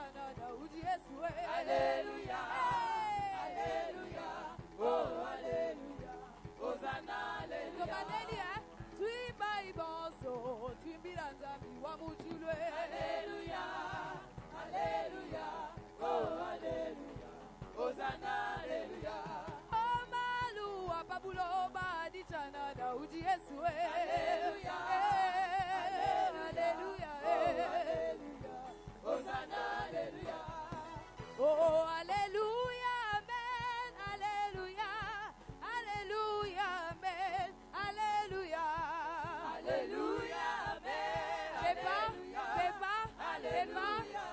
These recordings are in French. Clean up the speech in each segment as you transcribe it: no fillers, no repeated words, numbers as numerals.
Chana Daudi Yesu. Alléluia. Alléluia. Oh, Alléluia. Hosanna, Alléluia. Alléluia. Tuimba ibonzo, tuimbira nzambi wa mujulwe. Alléluia. Alléluia. Oh, Alléluia. Hosanna, Alléluia. Oh, malu apabulo badi Chana Daudi Yesu. Alléluia. Alléluia. Alléluia. Hosanna, Alléluia. Oh, Alléluia, Amen, Alléluia, Alléluia, Amen, Alléluia. Alléluia, Amen. Alléluia, Alléluia,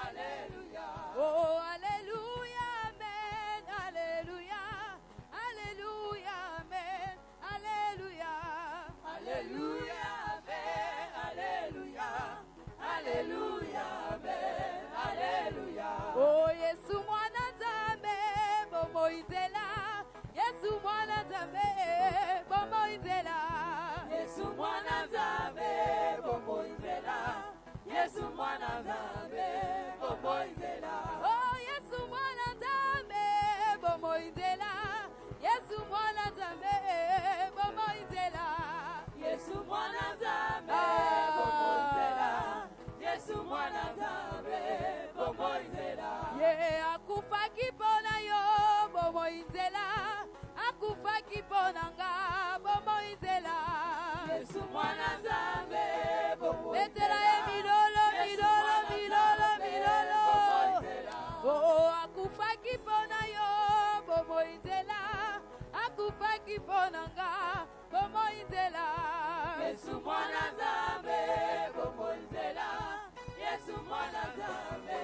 Alléluia. Oh, Alléluia, Amen, Alléluia, Alléluia, Amen, Alléluia. Alléluia, Amen. Alléluia. Alléluia, Amen. Alléluia. Oh, Yesu mwana nzambe, bomo itela. Yesu mwana nzambe, bomo itela. Yesu mwana nzambe, bombo izela. Yesu mwana nzambe, bombo izela. Oh, Yesu mwana nzambe, bomo itela. Yesu mwana nzambe, bomo itela. Yesu mwana nzambe, bombo izela. Yesu mwana nzambe, bombo izela. Ye akufa kipona yo, bomo itela. Akufa kipona nga, bomo itela. Yesu mwana nzambe, bombo Betela e izela. milolo, milolo, milolo, milolo. Oh, akufa kipona yo, bomo itela. Akufa kipona nga, bomo itela. Yesu mwana nzambe, bombo izela. Yesu mwana nzambe,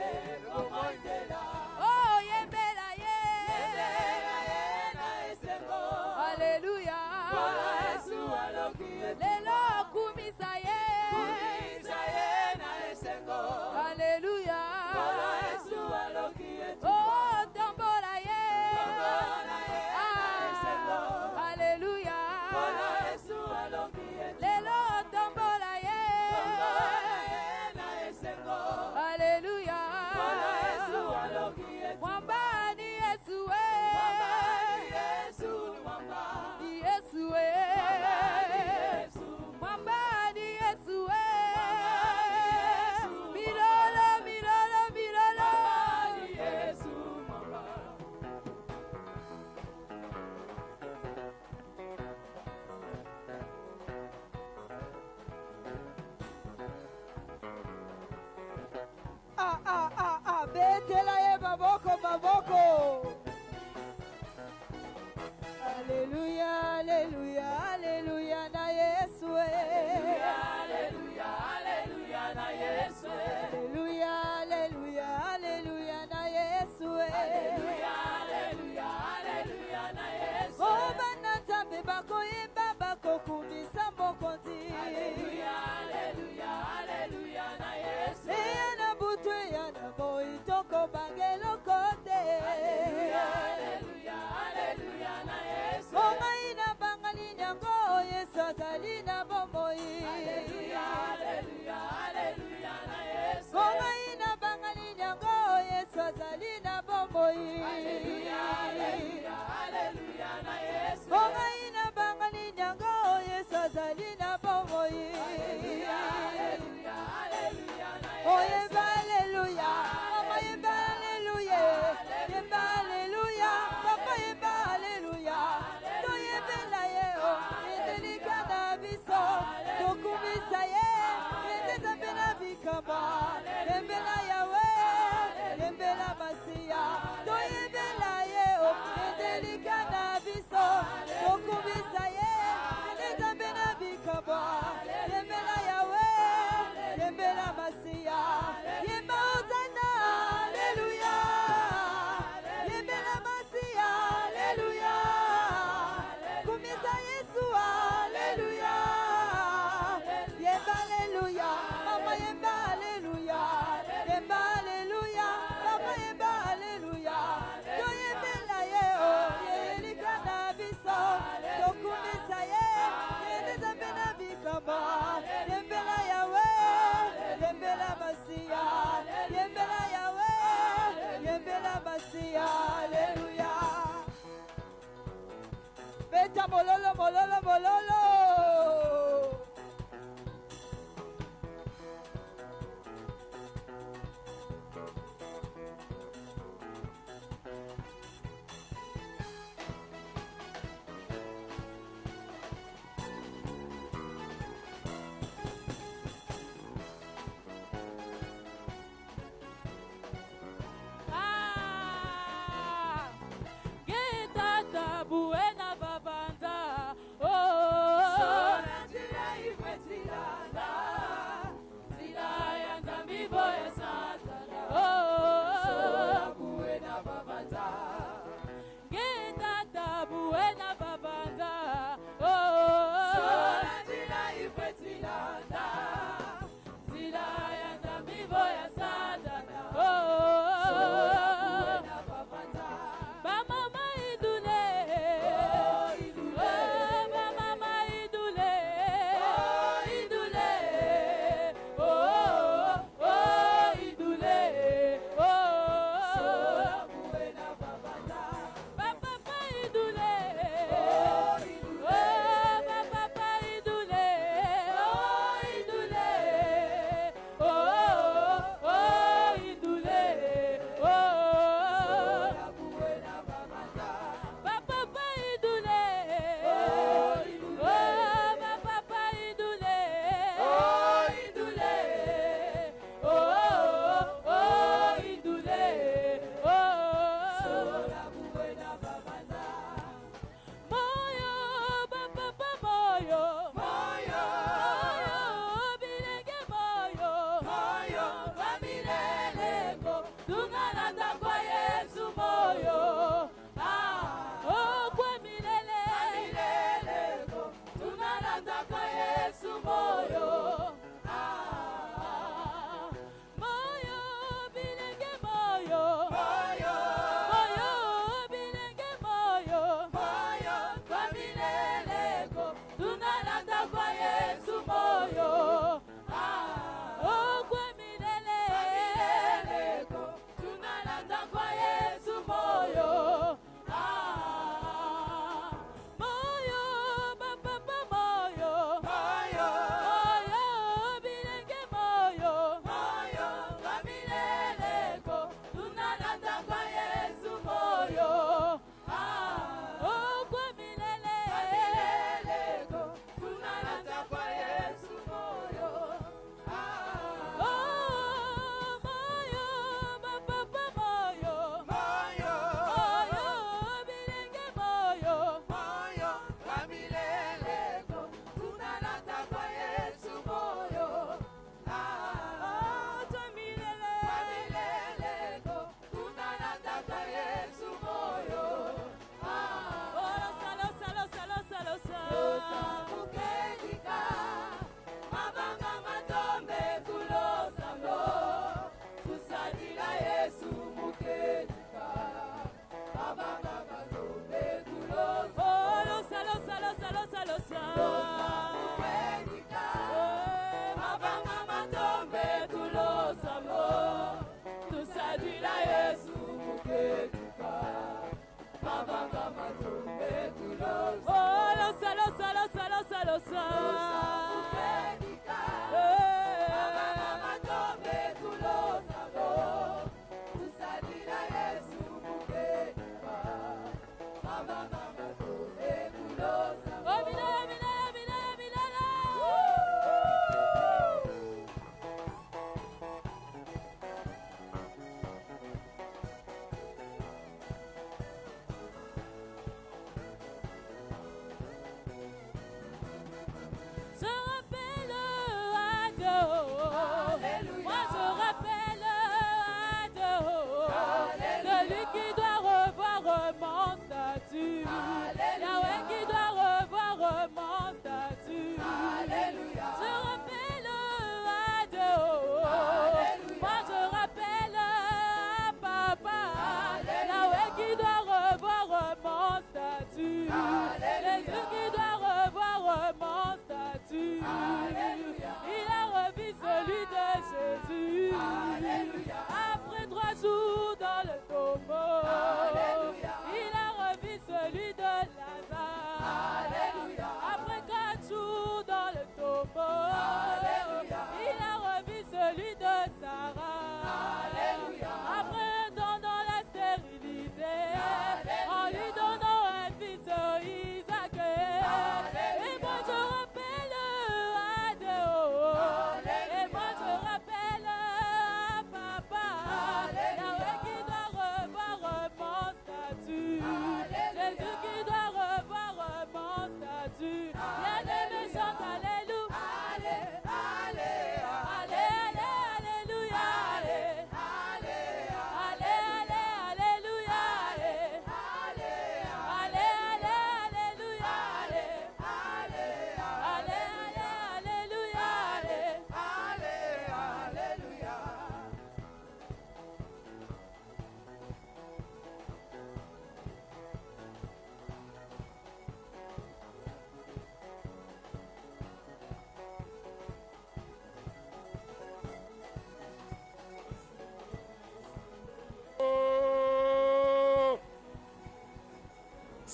bombo izela. Oh, yembela ye. Yembela ye na esengo. Alléluia. Kola Yesu aloki etu. Lelo kumisa ye. Kumisa ye na esengo. Alléluia. Kola Yesu aloki etu. Oh, tombola ye. Tombola ye na esengo. Alléluia. Kola Yesu aloki etu. Lelo tombola ye. Tombola ye na esengo. Alléluia. Kola Yesu aloki etu. Mwamba ni Yesu we. Mwamba ni Yesu, mwamba. Ni Yesu we. Mwamba ni Yesu. Mwamba ni Yesu we. Yesu. Milolo, milolo, milolo. Mwamba ni Yesu, mwamba. Betela ye baboko, baboko. Alléluia, alléluia, alléluia na Yesu. Alléluia, alléluia na Yesu. Alléluia, alléluia, alléluia na Yesu. Alléluia, alléluia, alléluia na Yesu. Oh, bana nzambe bakoyeba bakokumisa mokonzi. Alléluia, alléluia, alléluia na Yesu. Eya na butu eya na moi toko bangelo kote. Alléluia, alléluia, alléluia na Yesu. Oh, maina bangali nyango Yesu azali na bomoi. Alléluia, alléluia, alléluia na Yesu. Oh, maina bangali nyango Yesu azali na bomoi. Alléluia, alléluia, alléluia na Yesu. Oh, maina bangali nyango Yesu azali na bomoi. Alléluia, alléluia, alléluia na Oh, Yesu. yemba alléluia, mama yemba alléluia, yemba alléluia, papa yemba alléluia. To yembela ye o, yedelika na biso, tokumisa ye, yedezambe na bikamba. Yembela yawe, yembela masiya, to yembela ye o, yedelika na biso, tokumisa ye, yedezambe na bikamba. Yembela yawe, yembela masiya, yemba ozana, alléluia. Yembela masiya, alléluia. Kumisa Yesu, alléluia. Yemba alléluia, mama yemba alléluia. Yemba alléluia, papa yemba alléluia. To yembela ye o, yelika na biso, tokumisa ye, yedezambe na bikamba. Yembela yawe, yembela masiya, yembela mololo, mololo, mololo, mololo. Buena babanza, oh,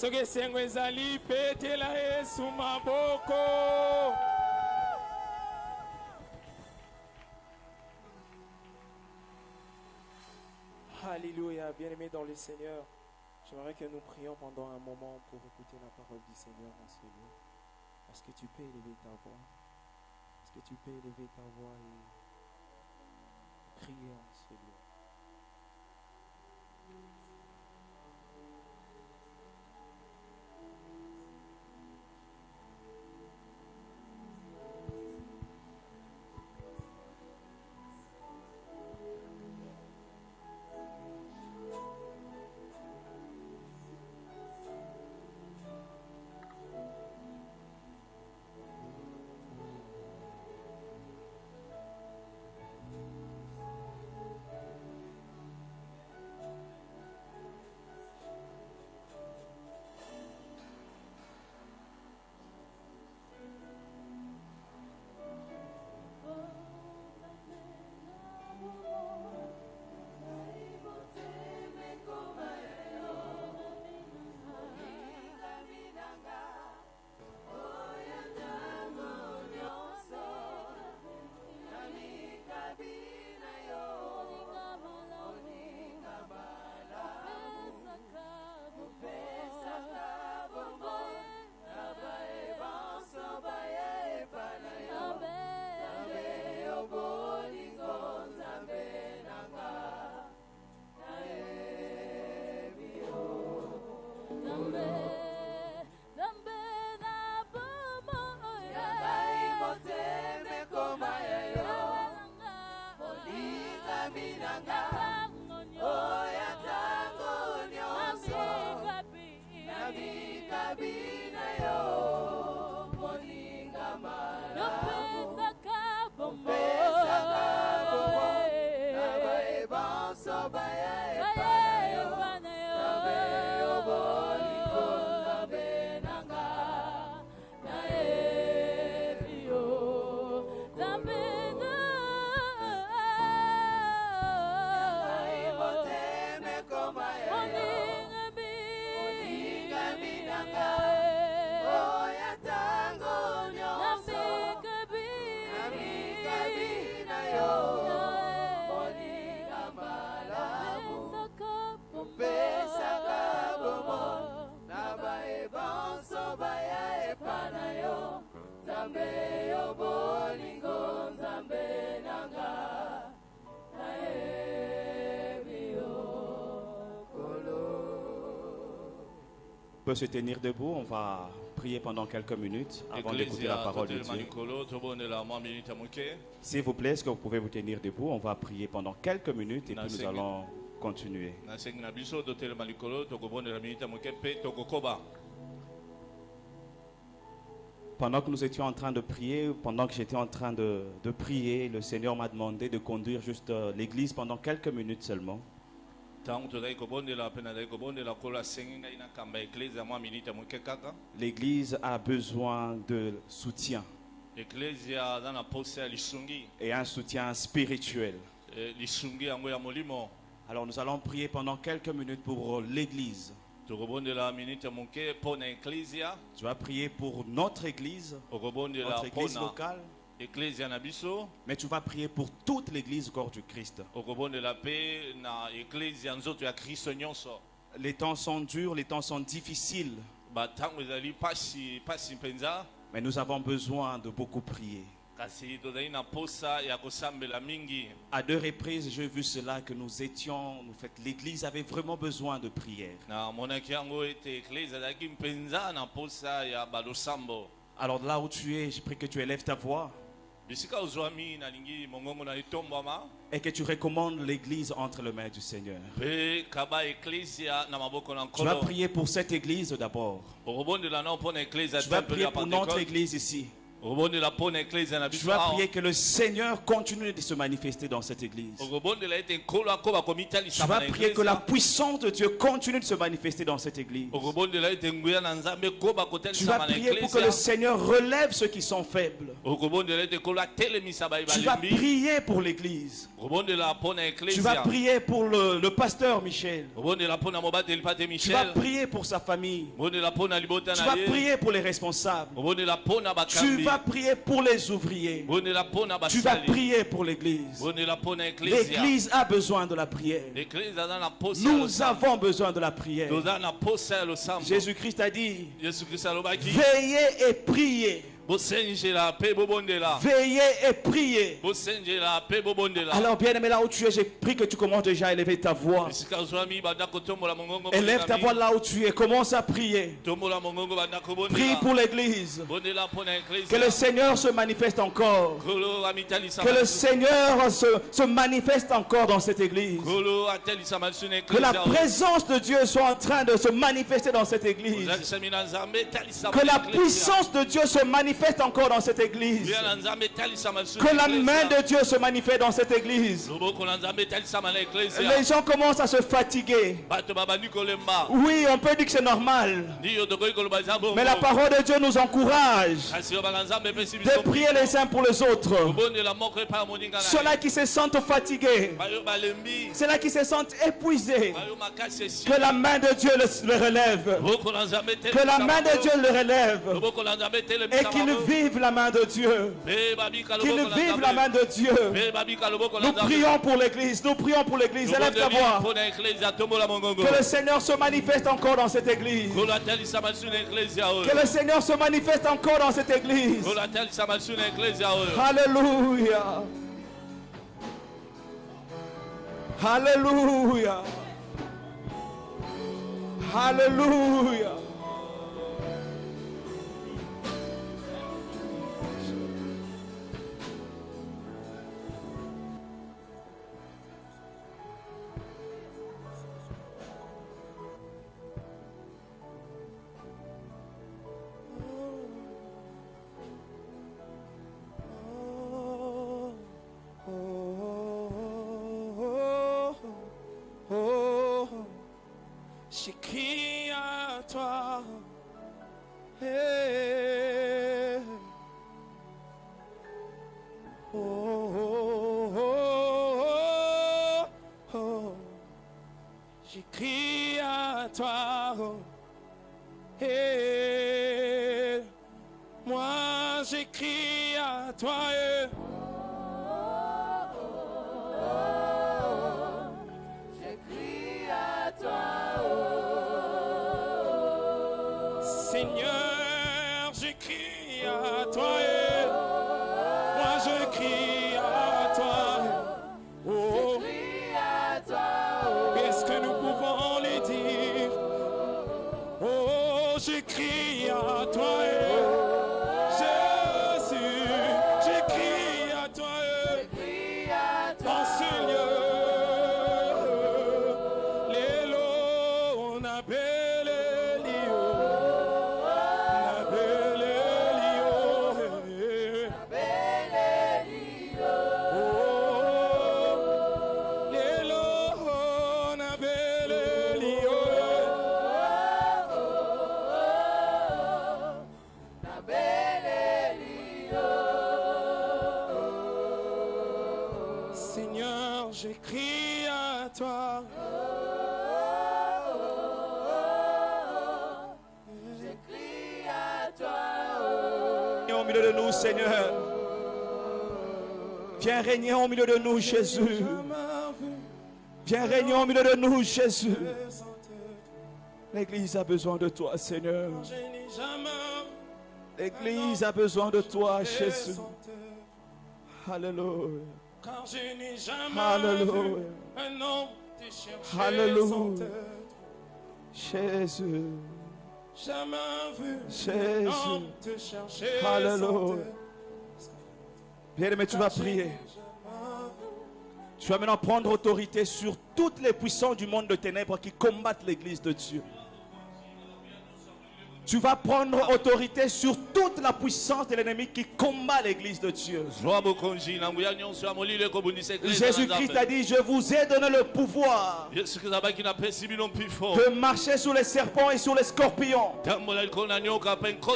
soki esengo ezali petela Yesu maboko. Alléluia, bien-aimés dans le Seigneur. J'aimerais que nous prions pendant un moment pour écouter la parole du Seigneur en ce lieu. Parce que tu peux élever ta voix. Parce que tu peux élever ta voix et prier en ce lieu. On peut se tenir debout, on va prier pendant quelques minutes avant d'écouter la parole de Dieu. S'il vous plaît, est-ce que vous pouvez vous tenir debout? On va prier pendant quelques minutes et puis nous allons continuer. Pendant que nous étions en train de prier, pendant que j'étais en train de prier, le Seigneur m'a demandé de conduire juste l'église pendant quelques minutes seulement. L'église a besoin de soutien et un soutien spirituel. Alors nous allons prier pendant quelques minutes pour l'église. Tu vas prier pour notre église locale. Mais tu vas prier pour toute l'église corps du Christ. Les temps sont durs, les temps sont difficiles. Mais nous avons besoin de beaucoup prier. À deux reprises, j'ai vu cela que l'église avait vraiment besoin de prière. Alors là où tu es, je prie que tu élèves ta voix et que tu recommandes l'église entre les mains du Seigneur. Tu vas prier pour cette église d'abord. Tu vas prier pour notre église ici. Tu vas prier que le Seigneur continue de se manifester dans cette église. Tu vas prier que la puissance de Dieu continue de se manifester dans cette église. Tu vas prier pour que le Seigneur relève ceux qui sont faibles. Tu vas prier pour l'église. Tu vas prier pour le pasteur Michel. Tu vas prier pour sa famille. Tu vas prier pour les responsables. Tu vas prier pour les ouvriers. Tu vas prier pour l'église. L'église a besoin de la prière. Nous avons besoin de la prière. Jésus-Christ a dit, veillez et priez. Veillez et priez. Alors bien aimé, là où tu es, j'ai pris que tu commences déjà à élever ta voix. Élève ta voix là où tu es, commence à prier. Prie pour l'église. Que le Seigneur se manifeste encore. Que le Seigneur se manifeste encore dans cette église. Que la présence de Dieu soit en train de se manifester dans cette église. Que la puissance de Dieu se manifeste encore dans cette église. Que la main de Dieu se manifeste dans cette église. Les gens commencent à se fatiguer. Oui, on peut dire que c'est normal. Mais la parole de Dieu nous encourage de prier les uns pour les autres. Ceux-là qui se sentent fatigués, ceux-là qui se sentent épuisés, que la main de Dieu le relève. Que la main de Dieu le relève. Et qu'ils vivent la main de Dieu. Qu'ils vivent la main de Dieu. Nous prions pour l'église. Nous prions pour l'église. Élève ta voix. Que le Seigneur se manifeste encore dans cette église. Que le Seigneur se manifeste encore dans cette église. Alléluia. Alléluia. Alléluia. Je crie à toi. Hey. Oh, oh, oh, oh, oh. Je crie à toi. Hey. Moi, je crie à toi. Hey. Seigneur, je crie à toi. Moi, je crie à toi. Oh, est-ce que nous pouvons le dire? Oh, je crie à toi. Jésus, je crie à toi. Dans ce lieu, les lots, on appelle Léo. Seigneur, je crie à toi. Je crie à toi. Viens au milieu de nous, Seigneur. Viens régner au milieu de nous, Jésus. Viens régner au milieu de nous, Jésus. L'église a besoin de toi, Seigneur. L'église a besoin de toi, Jésus. Alléluia. Car je n'ai jamais vu un homme te chercher. Alléluia. Jésus. Jamais vu un homme te chercher. Alléluia. Bien-aimé, tu vas prier. Tu vas maintenant prendre autorité sur toutes les puissances du monde de ténèbres qui combattent l'église de Dieu. Tu vas prendre autorité sur toute la puissance de l'ennemi qui combat l'église de Dieu. Jésus-Christ a dit, je vous ai donné le pouvoir de marcher sur les serpents et sur les scorpions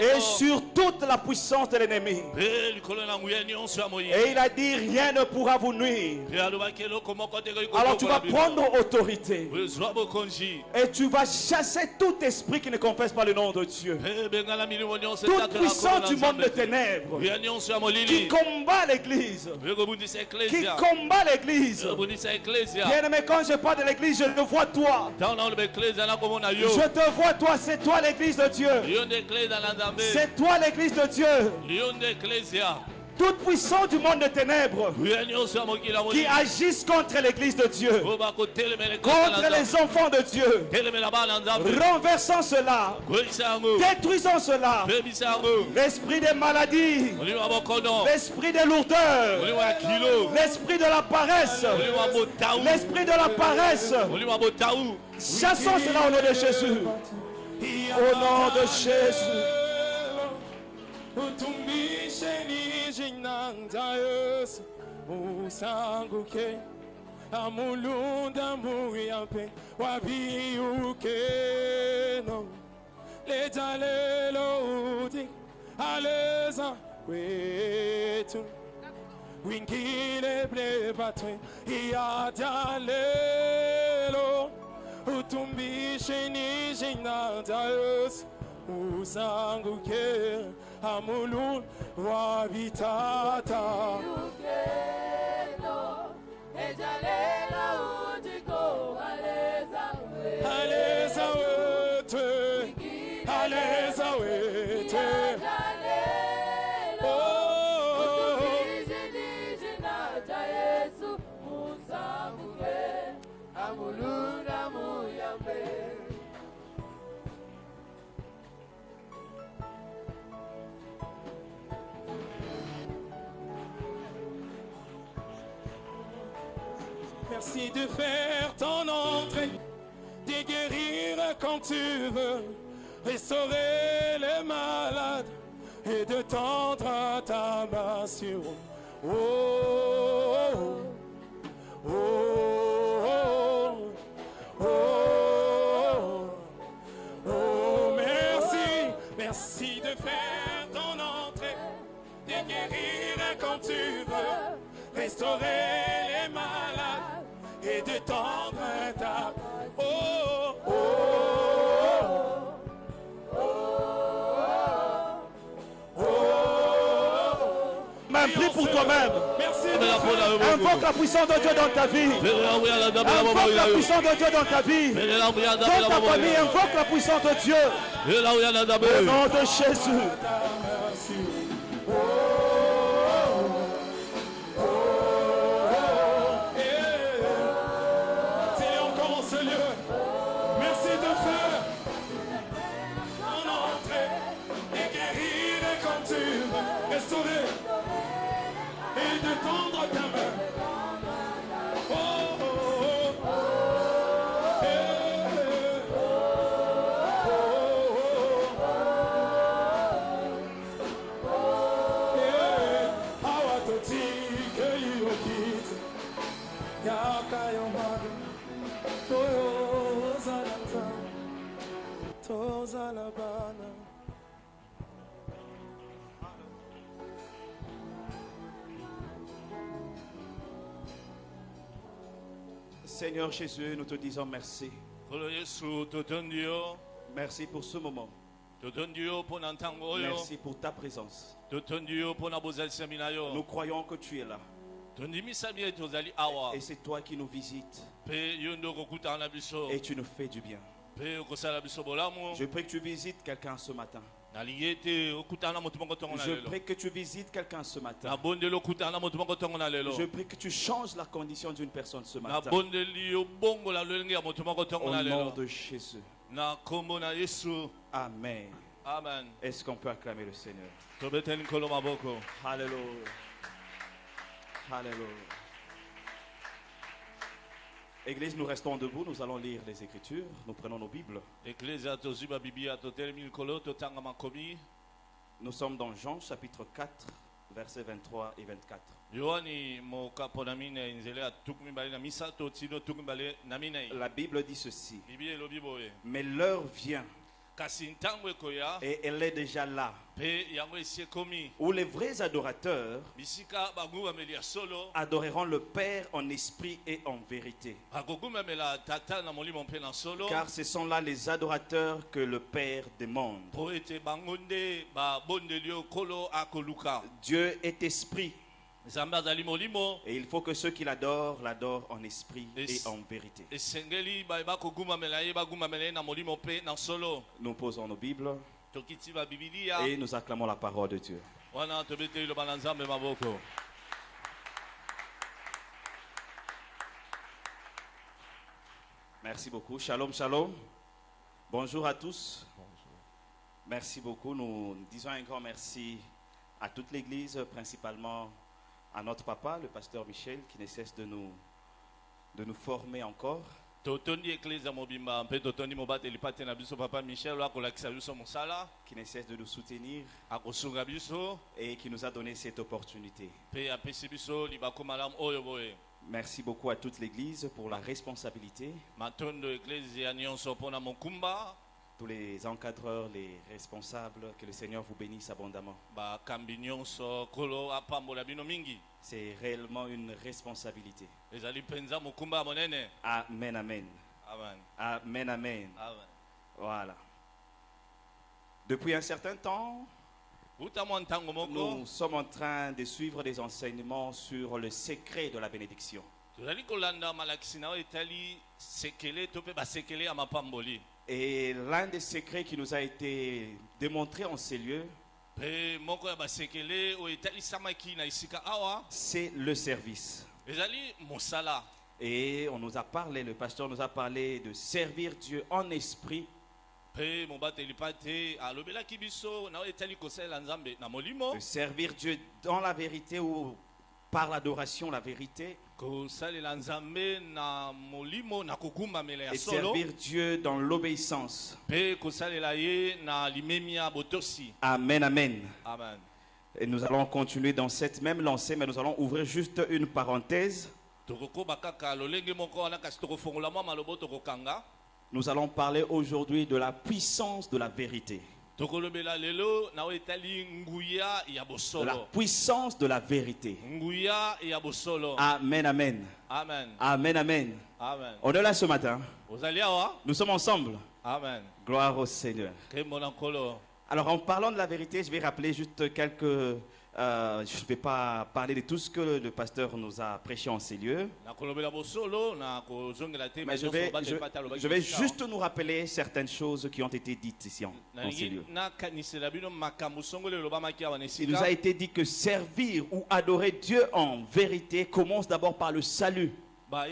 et sur toute la puissance de l'ennemi. Et il a dit, rien ne pourra vous nuire. Alors tu vas prendre autorité et tu vas chasser tout esprit qui ne confesse pas le nom de Dieu. Toute puissance du monde de ténèbres qui combat l'église, Bien aimé, quand je parle de l'église, je le vois toi. Je te vois toi, c'est toi l'église de Dieu. C'est toi l'église de Dieu. Toute puissance du monde de ténèbres qui agissent contre l'église de Dieu, contre les enfants de Dieu, renversant cela, détruisant cela, l'esprit des maladies, l'esprit des lourdeurs, l'esprit de la paresse, l'esprit de la paresse, chassons cela au nom de Jésus, au nom de Jésus. Utumbisheni jinanga Yesu usanguke amulunda muyampe wabiuke no lejalelo uti aleza wetu wingine blebate iadalelo utumbisheni jinanga Yesu usanguke amulu wabitata aleza wete aleza wete Merci de faire ton entrée, de guérir quand tu veux, restaurer les malades et de tendre ta main sur eux. Oh, oh, oh, oh, oh, merci, merci de faire ton entrée, de guérir quand tu veux, restaurer les malades et de tendre ta oh, oh, oh, oh, oh. Même prie pour toi-même. Merci. Invoque la puissance de Dieu dans ta vie. Invoque la puissance de Dieu dans ta vie. Dans ta famille, invoque la puissance de Dieu. Au nom de Jésus. Seigneur Jésus, nous te disons merci. Merci pour ce moment. Merci pour ta présence. Nous croyons que tu es là. Et c'est toi qui nous visites. Et tu nous fais du bien. Je prie que tu visites quelqu'un ce matin. Je prie que tu visites quelqu'un ce matin. Je prie que tu changes la condition d'une personne ce matin. Au nom de Jésus. Amen. Amen. Est-ce qu'on peut acclamer le Seigneur? Alléluia. Alléluia. Église, nous restons debout, nous allons lire les Écritures, nous prenons nos Bibles. Nous sommes dans Jean chapitre 4, versets 23 et 24. La Bible dit ceci. Mais l'heure vient, et elle est déjà là, où les vrais adorateurs adoreront le Père en esprit et en vérité. Car ce sont là les adorateurs que le Père demande. Dieu est esprit. Et il faut que ceux qui l'adorent, l'adorent en esprit et en vérité. Nous posons nos Bibles et nous acclamons la parole de Dieu. Merci beaucoup. Shalom, shalom. Bonjour à tous. Merci beaucoup. Nous disons un grand merci à toute l'Église, principalement à notre papa, le pasteur Michel, qui ne cesse de nous former encore. Qui ne cesse de nous soutenir et qui nous a donné cette opportunité. Merci beaucoup à toute l'Église pour la responsabilité. Tous les encadreurs, les responsables, que le Seigneur vous bénisse abondamment. C'est réellement une responsabilité. Amen, amen. Amen, amen. Voilà. Depuis un certain temps, nous sommes en train de suivre des enseignements sur le secret de la bénédiction. Et l'un des secrets qui nous a été démontré en ces lieux, c'est le service. Et on nous a parlé, le pasteur nous a parlé de servir Dieu en esprit, de servir Dieu dans la vérité ou par l'adoration, la vérité, et servir Dieu dans l'obéissance. Amen, amen. Et nous allons continuer dans cette même lancée, mais nous allons ouvrir juste une parenthèse. Nous allons parler aujourd'hui de la puissance de la vérité. La puissance de la vérité. Amen, amen. Amen. Amen, amen. Amen. On est là ce matin. Nous sommes ensemble. Amen. Gloire au Seigneur. Alors en parlant de la vérité, je vais rappeler juste quelques... je ne vais pas parler de tout ce que le pasteur nous a prêché en ces lieux. Mais je vais juste nous rappeler certaines choses qui ont été dites ici en ces lieux. Il nous a été dit que servir ou adorer Dieu en vérité commence d'abord par le salut. Donc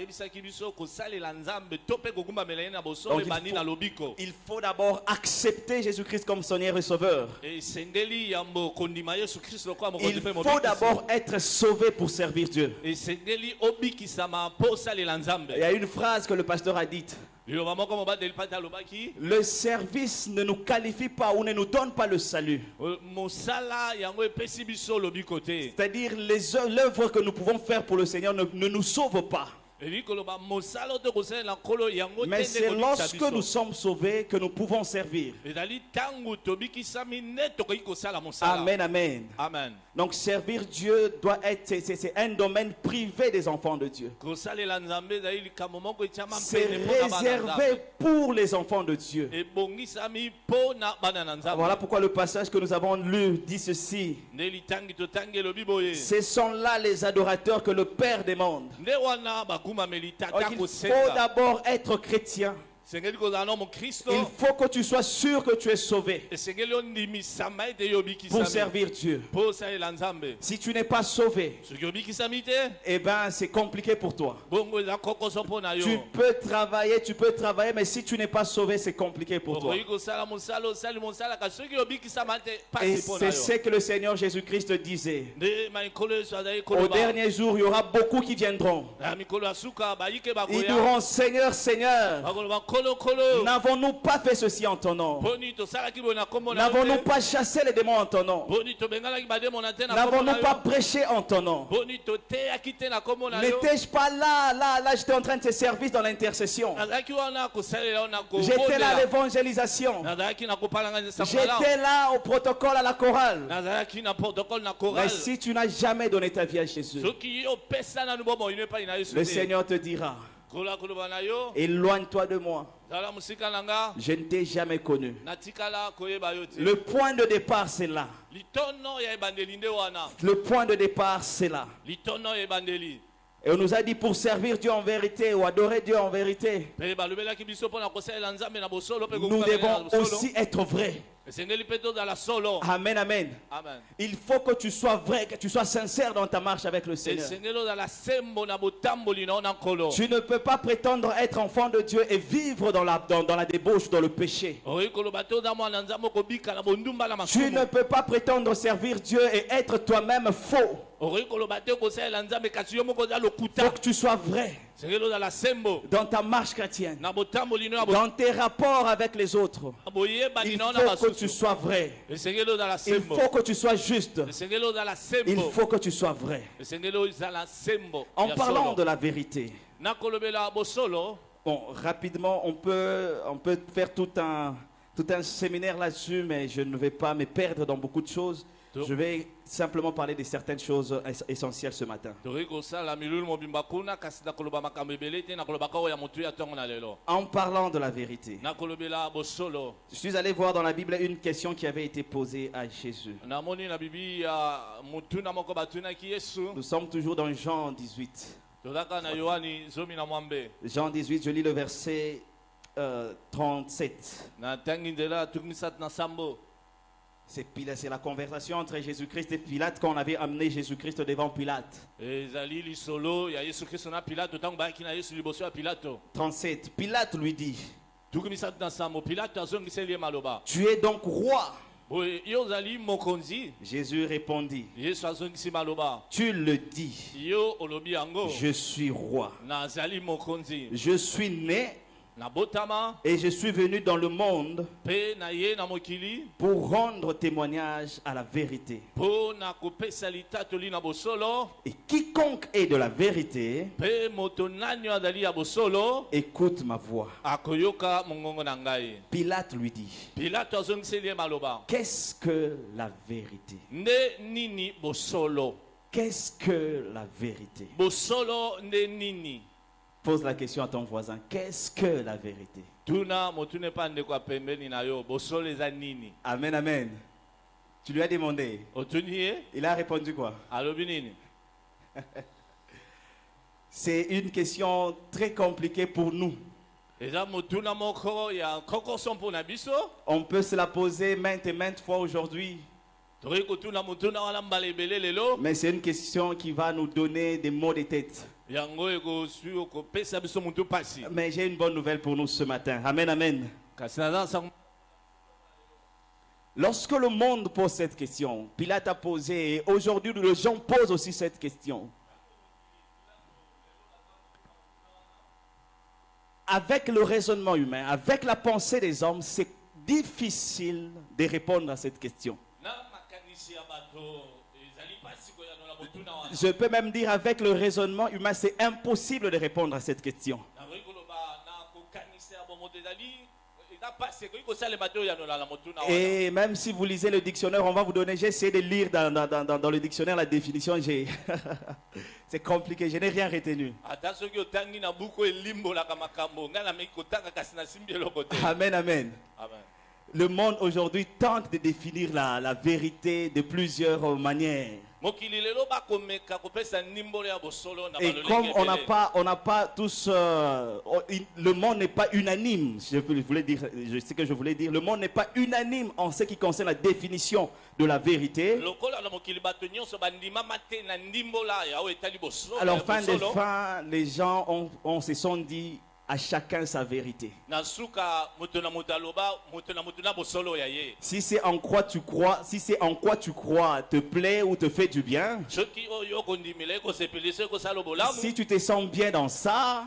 il faut d'abord accepter Jésus-Christ comme Seigneur et Sauveur. Il faut d'abord être sauvé pour servir Dieu. Il y a une phrase que le pasteur a dite. Le service ne nous qualifie pas ou ne nous donne pas le salut. C'est-à-dire l'œuvre que nous pouvons faire pour le Seigneur ne nous sauve pas. Mais c'est lorsque nous sommes sauvés que nous pouvons servir. Amen, amen. Amen. Donc servir Dieu doit être, c'est un domaine privé des enfants de Dieu. C'est réservé pour les enfants de Dieu. Voilà pourquoi le passage que nous avons lu dit ceci. Ce sont là les adorateurs que le Père demande. Donc il faut d'abord être chrétien. Il faut que tu sois sûr que tu es sauvé pour servir Dieu. Si tu n'es pas sauvé, eh ben c'est compliqué pour toi. Tu peux travailler, mais si tu n'es pas sauvé, c'est compliqué pour toi. Et c'est ce que le Seigneur Jésus-Christ disait. Au dernier jour, il y aura beaucoup qui viendront. Ils diront, Seigneur, Seigneur, n'avons-nous pas fait ceci en ton nom? N'avons-nous pas chassé les démons en ton nom? N'avons-nous pas prêché en ton nom? N'étais-je pas là, j'étais en train de te servir dans l'intercession. J'étais là à l'évangélisation. J'étais là au protocole, à la chorale. Mais si tu n'as jamais donné ta vie à Jésus, le Seigneur te dira, éloigne-toi de moi. Je ne t'ai jamais connu. Le point de départ, c'est là. Le point de départ, c'est là. Et on nous a dit pour servir Dieu en vérité ou adorer Dieu en vérité, nous devons aussi être vrais. Amen, amen. Il faut que tu sois vrai, que tu sois sincère dans ta marche avec le Seigneur. Tu ne peux pas prétendre être enfant de Dieu et vivre dans la débauche, dans le péché. Tu ne peux pas prétendre servir Dieu et être toi-même faux. Il faut que tu sois vrai dans ta marche chrétienne, dans tes rapports avec les autres. Il faut que tu sois vrai. Il faut que tu sois juste. Il faut que tu sois vrai. En parlant de la vérité, bon, rapidement, on peut faire tout un séminaire là-dessus, mais je ne vais pas me perdre dans beaucoup de choses. Je vais simplement parler de certaines choses essentielles ce matin. En parlant de la vérité, je suis allé voir dans la Bible une question qui avait été posée à Jésus. Nous sommes toujours dans Jean 18. Jean 18, je lis le verset 37. C'est la conversation entre Jésus-Christ et Pilate quand on avait amené Jésus-Christ devant Pilate. 37. Pilate lui dit, tu es donc roi? Jésus répondit, tu le dis, je suis roi. Je suis né et je suis venu dans le monde pour rendre témoignage à la vérité. Et quiconque est de la vérité écoute ma voix. Pilate lui dit, qu'est-ce que la vérité? Qu'est-ce que la vérité? Pose la question à ton voisin. Qu'est-ce que la vérité? Amen, amen. Tu lui as demandé. Il a répondu quoi? C'est une question très compliquée pour nous. On peut se la poser maintes et maintes fois aujourd'hui. Mais c'est une question qui va nous donner des maux de tête. Mais j'ai une bonne nouvelle pour nous ce matin. Amen, amen. Lorsque le monde pose cette question, Pilate a posé, et aujourd'hui les gens posent aussi cette question. Avec le raisonnement humain, avec la pensée des hommes, c'est difficile de répondre à cette question. Je peux même dire avec le raisonnement humain, c'est impossible de répondre à cette question. Et même si vous lisez le dictionnaire, on va vous donner, j'ai essayé de lire dans le dictionnaire la définition, c'est compliqué, je n'ai rien retenu. Amen, amen. Le monde aujourd'hui tente de définir la vérité de plusieurs manières. Et comme on n'a pas tous, le monde n'est pas unanime, je sais que je voulais dire, le monde n'est pas unanime en ce qui concerne la définition de la vérité. Alors fin des fins, les gens se sont dit à chacun sa vérité. Si c'est en quoi tu crois, te plaît ou te fait du bien, si tu te sens bien dans ça,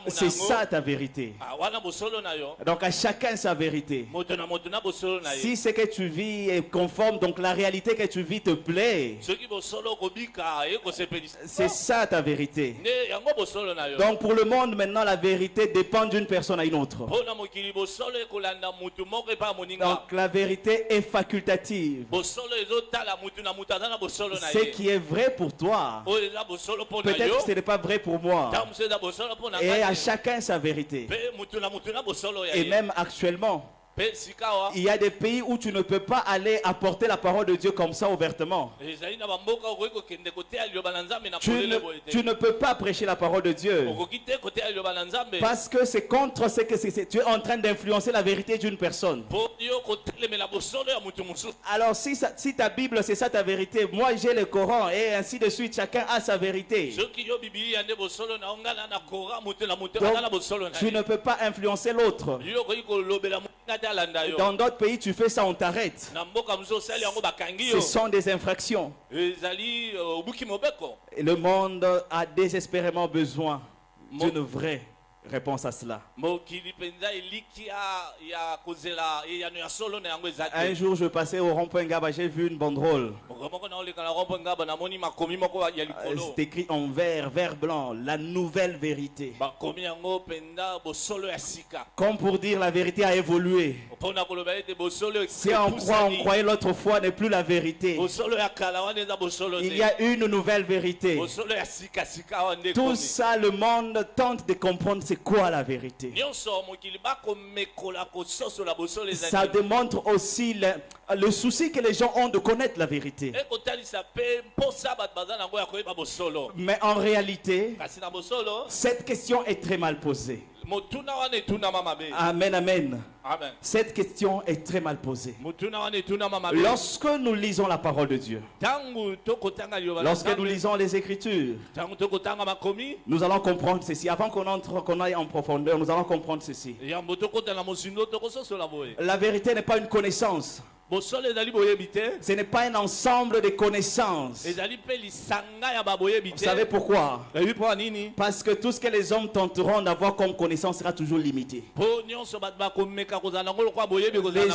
c'est ça ta vérité. Donc à chacun sa vérité. Si ce que tu vis est conforme, donc la réalité que tu vis te plaît, c'est ça ta vérité. Donc pour le monde maintenant, la vérité dépend d'une personne à une autre. Donc la vérité est facultative. Ce qui est vrai pour toi, peut-être que ce n'est pas vrai pour moi. Et à chacun sa vérité. Et même actuellement, il y a des pays où tu ne peux pas aller apporter la parole de Dieu comme ça ouvertement. Tu ne peux pas prêcher la parole de Dieu parce que c'est contre ce que tu es en train d'influencer la vérité d'une personne. Alors si ta Bible c'est ça ta vérité, moi j'ai le Coran et ainsi de suite, chacun a sa vérité. Donc, tu ne peux pas influencer l'autre. Dans d'autres pays, tu fais ça, on t'arrête. Ce sont des infractions. Et le monde a désespérément besoin d'une vraie réponse à cela. Un jour, je passais au rond-point Ngaba, j'ai vu une banderole. C'est écrit en vert blanc, la nouvelle vérité. Comme pour dire la vérité a évolué. Si on croyait l'autre fois n'est plus la vérité. Il y a une nouvelle vérité. Tout ça, le monde tente de comprendre c'est quoi la vérité. Ça démontre aussi le souci que les gens ont de connaître la vérité. Mais en réalité, cette question est très mal posée. Amen, amen. Cette question est très mal posée. Lorsque nous lisons la parole de Dieu, lorsque nous lisons les Écritures, nous allons comprendre ceci. Avant qu'on aille en profondeur, nous allons comprendre ceci. La vérité n'est pas une connaissance. Ce n'est pas un ensemble de connaissances. Vous savez pourquoi? Parce que tout ce que les hommes tenteront d'avoir comme connaissance sera toujours limité. Les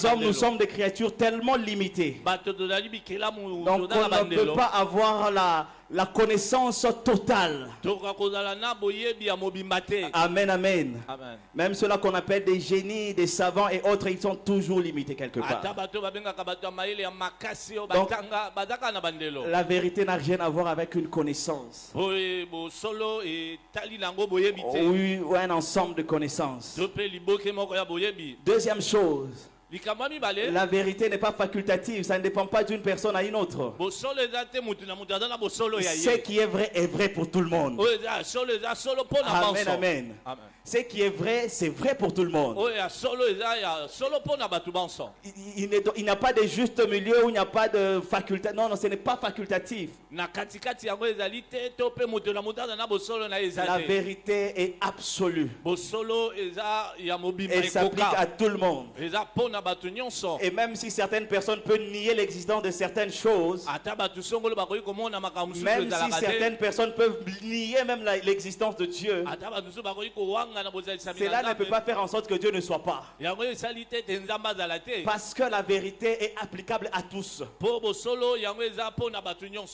hommes, nous sommes des créatures tellement limitées. Donc on ne peut pas avoir la connaissance totale. Amen, amen. Même ceux-là qu'on appelle des génies, des savants et autres, ils sont toujours limités quelque part. Donc, la vérité n'a rien à voir avec une connaissance. Oui, ou un ensemble de connaissances. Deuxième chose, la vérité n'est pas facultative, ça ne dépend pas d'une personne à une autre. Ce qui est vrai pour tout le monde. Amen, amen. Ce qui est vrai, c'est vrai pour tout le monde. Il n'y a pas de juste milieu où il n'y a pas de faculté. Non, ce n'est pas facultatif. La vérité est absolue. Elle s'applique à tout le monde. Et même si certaines personnes peuvent nier l'existence de certaines choses, même si certaines personnes peuvent nier même l'existence de Dieu, cela ne peut pas faire en sorte que Dieu ne soit pas. Parce que la vérité est applicable à tous.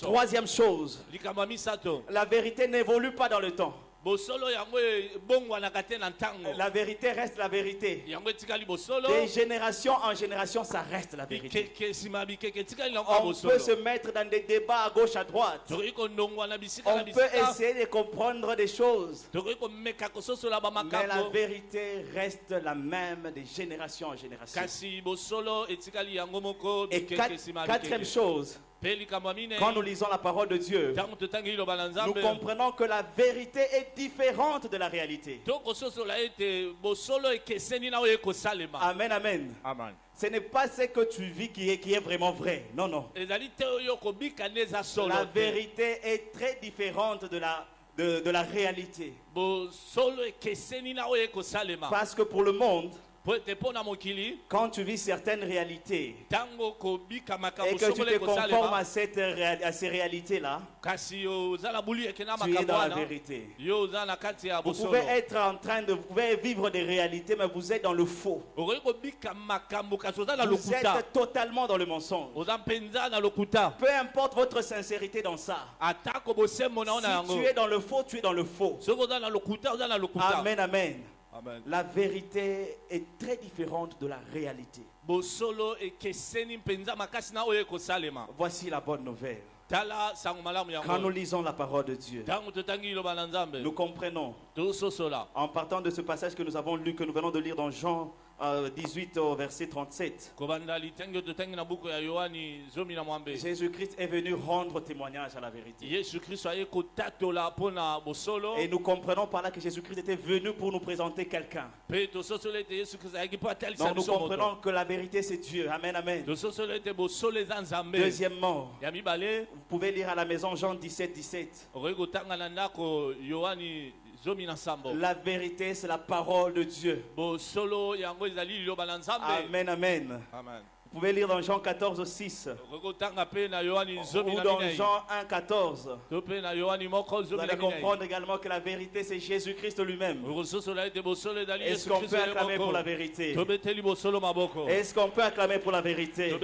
Troisième chose, la vérité n'évolue pas dans le temps. La vérité reste la vérité. De génération en génération, ça reste la vérité. On peut se mettre dans des débats à gauche, à droite. On peut essayer de comprendre des choses. Mais la vérité reste la même de génération en génération. Et quatrième chose, quand nous lisons la parole de Dieu, nous comprenons que la vérité est différente de la réalité. Amen, amen. Amen. Ce n'est pas ce que tu vis qui est vraiment vrai. Non, non. La vérité est très différente de la réalité. Parce que pour le monde, quand tu vis certaines réalités et que tu te conformes à ces réalités-là, tu es dans la vérité. Vous pouvez vivre des réalités, mais vous êtes dans le faux. Vous êtes totalement dans le mensonge. Peu importe votre sincérité dans ça. Si tu es dans le faux, tu es dans le faux. Amen, amen. Amen. La vérité est très différente de la réalité. Voici la bonne nouvelle. Quand nous lisons la parole de Dieu, nous comprenons, en partant de ce passage que nous avons lu, que nous venons de lire dans Jean 18 au verset 37, Jésus-Christ est venu rendre témoignage à la vérité. Et nous comprenons par là que Jésus-Christ était venu pour nous présenter quelqu'un. Donc nous comprenons que la vérité c'est Dieu. Amen, amen. Deuxièmement, vous pouvez lire à la maison Jean 17, 17. La vérité, c'est la parole de Dieu. Amen, amen. Amen. Vous pouvez lire dans Jean 14, 6. Ou dans Jean 1, 14. Vous allez comprendre également que la vérité, c'est Jésus-Christ lui-même. Est-ce qu'on peut acclamer pour la vérité? Est-ce qu'on peut acclamer pour la vérité?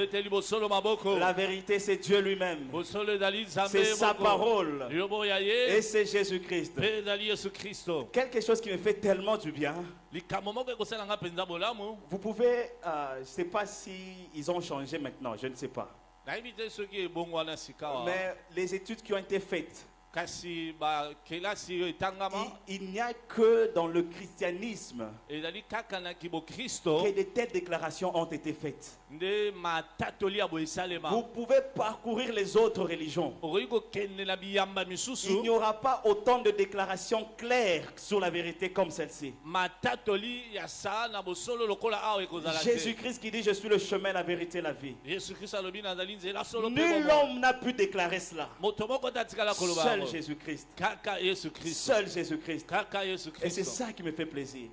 La vérité, c'est Dieu lui-même. C'est sa parole. Et c'est Jésus-Christ. Quelque chose qui me fait tellement du bien. Vous pouvez, je ne sais pas si ils ont changé maintenant, je ne sais pas. Mais les études qui ont été faites, il n'y a que dans le christianisme que de telles déclarations ont été faites. Vous pouvez parcourir les autres religions. Il n'y aura pas autant de déclarations claires sur la vérité comme celle-ci. Jésus-Christ qui dit je suis le chemin, la vérité, la vie. Nul homme n'a pu déclarer cela. Seul Jésus-Christ. Seul Jésus-Christ. Et c'est ça qui me fait plaisir.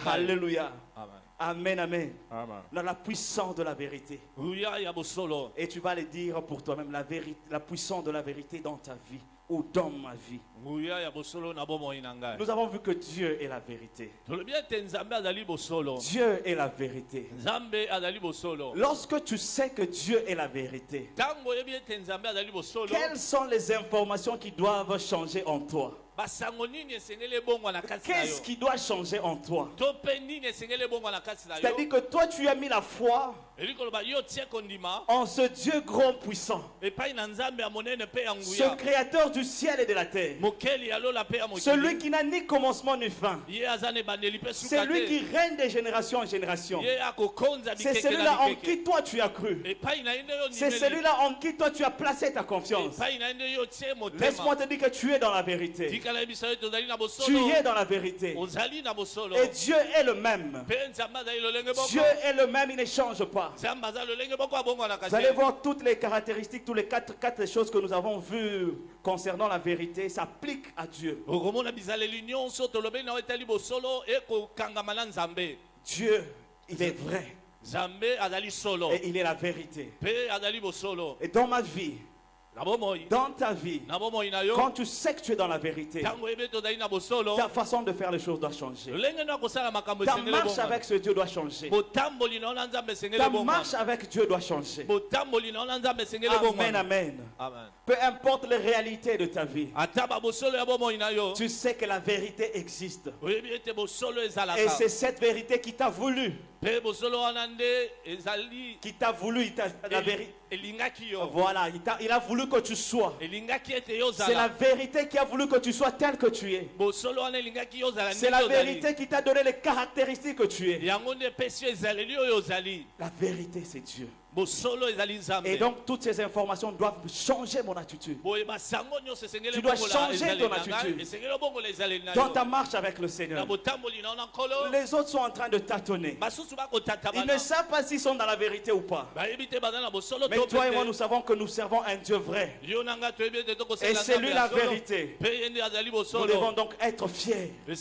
Alléluia. Amen, amen. Dans la puissance de la vérité. Et tu vas le dire pour toi-même, la puissance de la vérité dans ta vie ou dans ma vie. Nous avons vu que Dieu est la vérité. Dieu est la vérité. Lorsque tu sais que Dieu est la vérité, quelles sont les informations qui doivent changer en toi? Qu'est-ce qui doit changer en toi? C'est-à-dire que toi tu as mis la foi en ce Dieu grand puissant, ce créateur du ciel et de la terre, celui qui n'a ni commencement ni fin. C'est lui qui règne de génération en génération. C'est celui-là en qui toi tu as cru. C'est celui-là en qui toi tu as placé ta confiance. Laisse-moi te dire que tu es dans la vérité. Tu es dans la vérité. Et Dieu est le même. Dieu est le même, il ne change pas. Vous allez voir toutes les caractéristiques, toutes les quatre choses que nous avons vues concernant la vérité s'appliquent à Dieu. Dieu, il est vrai. Et il est la vérité. Et dans ma vie, dans ta vie, quand tu sais que tu es dans la vérité, ta façon de faire les choses doit changer. Ta marche avec ce Dieu doit changer. Ta marche avec Dieu doit changer. Amen, amen. Peu importe les réalités de ta vie, tu sais que la vérité existe. Et c'est cette vérité qui t'a voulu. Qui t'a voulu, la vérité. Voilà, il a voulu que tu sois. C'est la vérité qui a voulu que tu sois tel que tu es. C'est la vérité qui t'a donné les caractéristiques que tu es. La vérité, c'est Dieu. Et donc toutes ces informations doivent changer mon attitude. Tu dois changer ton attitude dans ta marche avec le Seigneur. Les autres sont en train de tâtonner. Ils ne savent pas s'ils sont dans la vérité ou pas. Mais toi et moi, nous savons que nous servons un Dieu vrai. Et c'est lui la vérité. Nous devons donc être fiers. Nous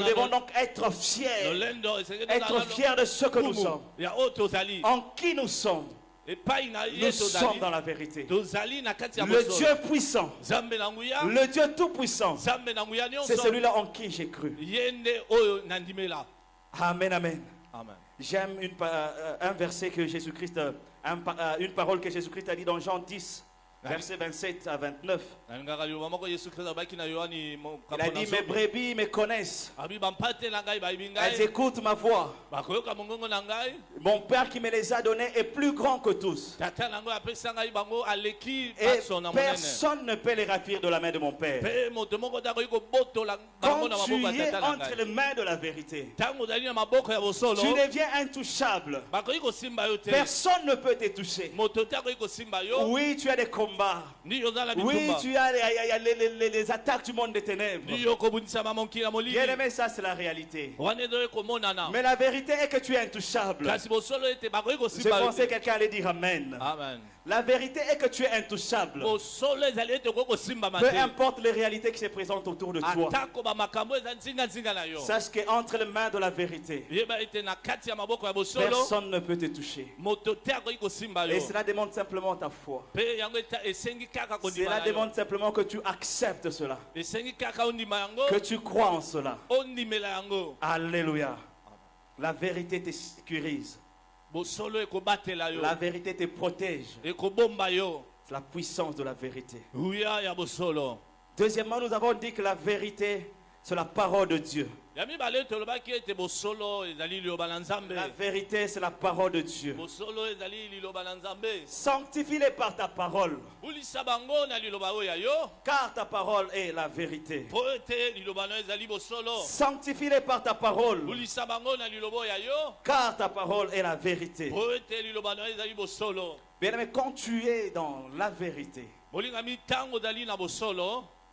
devons donc être fiers. Être fiers de ce que nous sommes. En qui nous sommes. Nous sommes dans la vérité. Le Dieu puissant, le Dieu tout-puissant, c'est celui-là en qui j'ai cru. Amen, amen. J'aime un verset que Jésus-Christ, une parole que Jésus-Christ a dit dans Jean 10. Verset 27 à 29. Il a dit, mes brebis me connaissent. Elles écoutent ma voix. Mon Père qui me les a donnés est plus grand que tous. Et personne ne peut les ravir de la main de mon Père. Quand tu es entre les mains de la vérité, tu deviens intouchable. Personne ne peut te toucher. Oui, tu as des combats. Oui, tu as les attaques du monde des ténèbres. Bien aimé, ça c'est la réalité. Mais la vérité est que tu es intouchable. Je pensais que quelqu'un allait dire Amen. La vérité est que tu es intouchable. Peu importe les réalités qui se présentent autour de toi. Sache qu'entre les mains de la vérité, personne ne peut te toucher. Et cela demande simplement ta foi. Cela demande simplement que tu acceptes cela. Que tu crois en cela. Alléluia. La vérité te sécurise. La vérité te protège. C'est la puissance de la vérité. Deuxièmement, nous avons dit que la vérité, c'est la parole de Dieu. La vérité, c'est la parole de Dieu. Sanctifie-les par ta parole. Car ta parole est la vérité. Sanctifie-les par ta parole. Car ta parole est la vérité. Bien aimé, quand tu es dans la vérité, il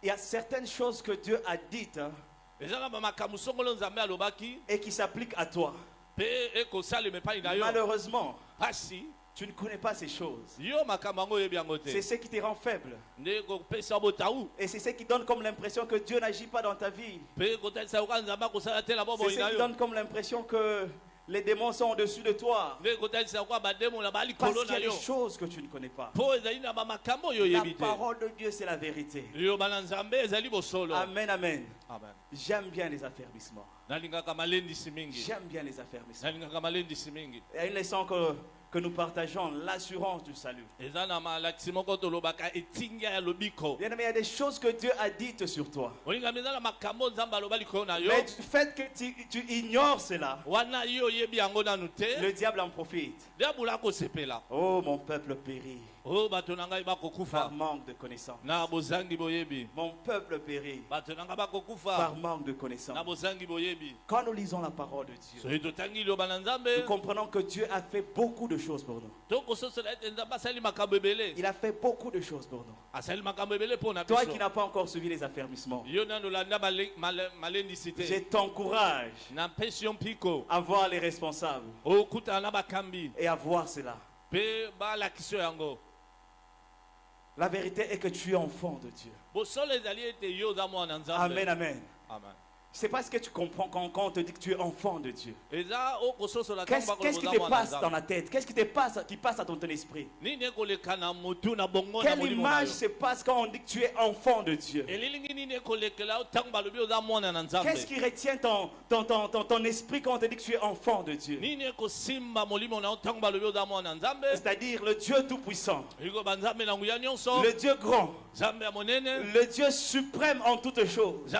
y a certaines choses que Dieu a dites et qui s'appliquent à toi. Malheureusement, tu ne connais pas ces choses. C'est ce qui te rend faible. Et c'est ce qui donne comme l'impression que Dieu n'agit pas dans ta vie. C'est ce qui donne comme l'impression que les démons sont au-dessus de toi. Parce qu'il y a des choses que tu ne connais pas. La parole de Dieu, c'est la vérité. Amen, amen. J'aime bien les affermissements. J'aime bien les affermissements. Il y a une leçon que nous partageons, l'assurance du salut. Bien aimé, il y a des choses que Dieu a dites sur toi. Mais du fait que tu ignores cela, le diable en profite. Oh, mon peuple périt par manque de connaissance. Mon peuple périt par manque de connaissance. Quand nous lisons la parole de Dieu, nous comprenons que Dieu a fait beaucoup de choses pour nous. Il a fait beaucoup de choses pour nous. Toi qui n'as pas encore suivi les affermissements, je t'encourage à voir les responsables et à voir cela. La vérité est que tu es enfant de Dieu. Amen, amen. C'est pas ce que tu comprends quand on te dit que tu es enfant de Dieu. Qu'est-ce Qu'est-ce qui te passe dans la tête? Qu'est-ce qui passe à ton esprit? Quelle image se passe quand on dit que tu es enfant de Dieu? Qu'est-ce qui retient ton esprit quand on te dit que tu es enfant de Dieu? C'est-à-dire le Dieu Tout-Puissant, le Dieu grand, le Dieu suprême en toutes choses.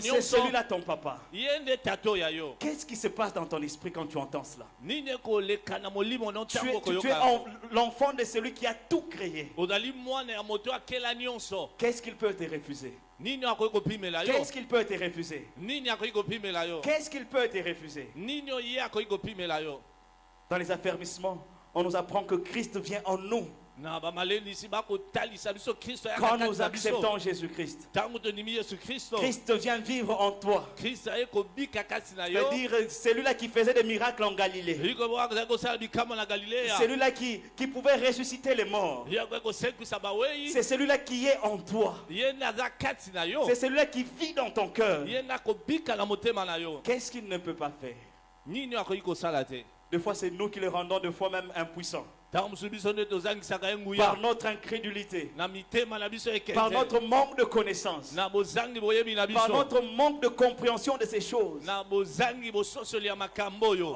C'est celui-là ton papa. Qu'est-ce qui se passe dans ton esprit quand tu entends cela? Tu es l'enfant de celui qui a tout créé. Qu'est-ce qu'il peut te refuser? Qu'est-ce qu'il peut te refuser? Qu'est-ce qu'il peut te refuser? Dans les affermissements, on nous apprend que Christ vient en nous. Quand nous acceptons Jésus-Christ, Christ vient vivre en toi. C'est-à-dire celui-là qui faisait des miracles en Galilée, celui-là qui pouvait ressusciter les morts, c'est celui-là qui est en toi. C'est celui-là qui vit dans ton cœur. Qu'est-ce qu'il ne peut pas faire? Des fois c'est nous qui le rendons, des fois même impuissants. Par notre incrédulité, par notre manque de connaissance, par notre manque de compréhension de ces choses,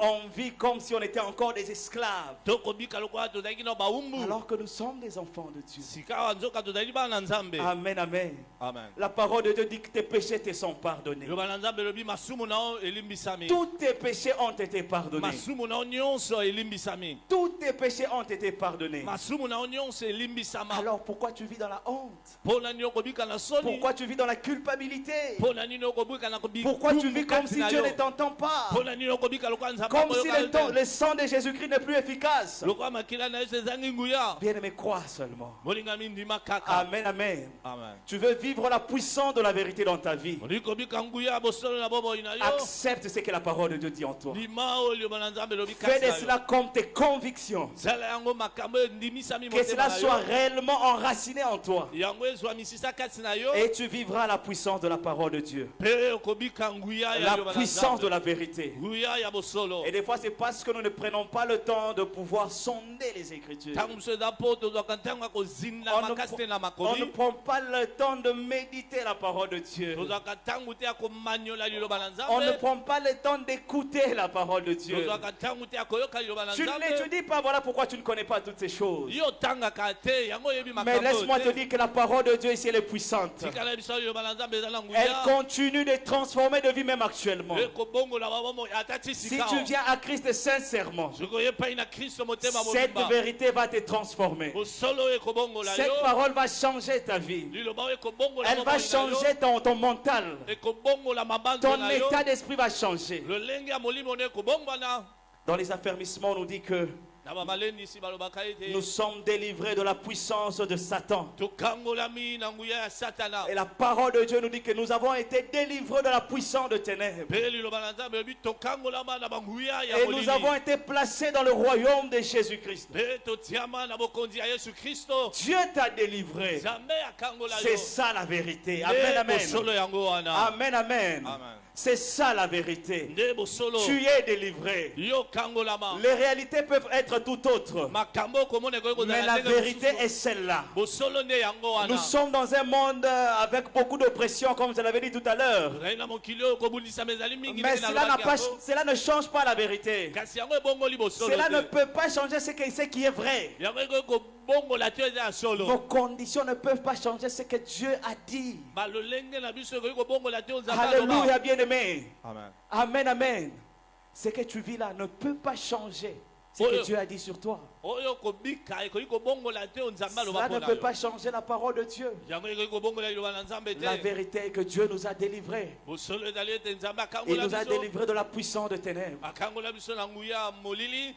on vit comme si on était encore des esclaves, alors que nous sommes des enfants de Dieu. Amen, amen. La parole de Dieu dit que tes péchés te sont pardonnés. Tous tes péchés ont été pardonnés. Tous tes péchés ont été pardonnés. Alors pourquoi tu vis dans la honte? Pourquoi tu vis dans la culpabilité? Pourquoi tu vis comme si Dieu ne t'entend pas? Comme si le sang de Jésus-Christ n'est plus efficace. Bien-aimé, crois seulement. Amen, amen. Tu veux vivre la puissance de la vérité dans ta vie. Accepte ce que la parole de Dieu dit en toi. Fais de cela comme tes convictions. Que cela soit réellement enraciné en toi. Et tu vivras la puissance de la parole de Dieu. La puissance de la vérité. Et des fois c'est parce que nous ne prenons pas le temps de pouvoir sonder les Écritures. On ne prend pas le temps de méditer la parole de Dieu. On ne prend pas le temps d'écouter la parole de Dieu. Tu ne l'étudies pas, voilà pourquoi tu ne connais pas toutes ces choses. Mais laisse-moi te dire que la parole de Dieu ici elle est puissante. Elle continue de transformer de vie même actuellement. Si tu viens à Christ sincèrement, cette vérité va te transformer. Cette parole va changer ta vie. Elle va changer ton mental. Ton état d'esprit va changer. Dans les affermissements, on nous dit que nous sommes délivrés de la puissance de Satan. Et la parole de Dieu nous dit que nous avons été délivrés de la puissance de ténèbres. Et nous avons été placés dans le royaume de Jésus-Christ. Dieu t'a délivré. C'est ça la vérité. Amen, amen. Amen, amen. C'est ça la vérité. Tu es délivré. Les réalités peuvent être tout autres, mais la vérité est celle-là. Nous sommes dans un monde avec beaucoup d'oppression, comme je l'avais dit tout à l'heure. Mais cela ne change pas la vérité. Cela ne peut pas changer ce qui est vrai. Nos conditions ne peuvent pas changer ce que Dieu a dit. Alléluia, bien-aimé. Amen, amen. Ce que tu vis là ne peut pas changer ce que Dieu a dit sur toi. Cela ne peut pas changer la parole de Dieu. La vérité est que Dieu nous a délivrés. Il nous a délivrés de la puissance de ténèbres.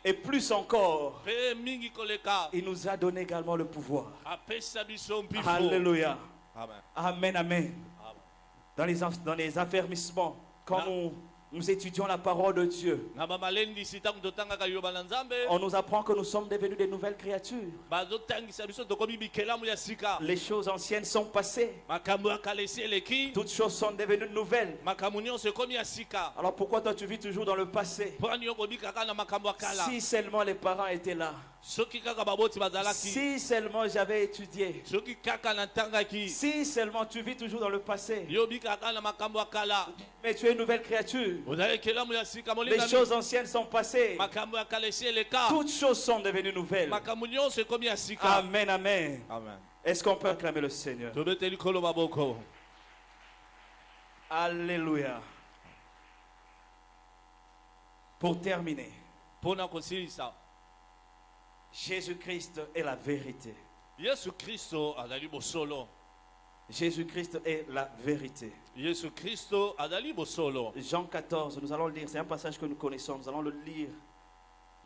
Et plus encore, il nous a donné également le pouvoir. Alléluia. Amen, amen. Dans les affermissements, quand Nous étudions la parole de Dieu. On nous apprend que nous sommes devenus des nouvelles créatures. Les choses anciennes sont passées. Toutes choses sont devenues nouvelles. Alors pourquoi toi tu vis toujours dans le passé? Si seulement les parents étaient là. Si seulement j'avais étudié. Si seulement tu vis toujours dans le passé. Mais tu es une nouvelle créature. Les choses anciennes sont passées. Toutes choses sont devenues nouvelles. Amen, amen. Est-ce qu'on peut acclamer le Seigneur? Alléluia. Pour terminer, Jésus-Christ est la vérité. Jésus-Christ est la vérité. Jean 14, nous allons le lire. C'est un passage que nous connaissons. Nous allons le lire.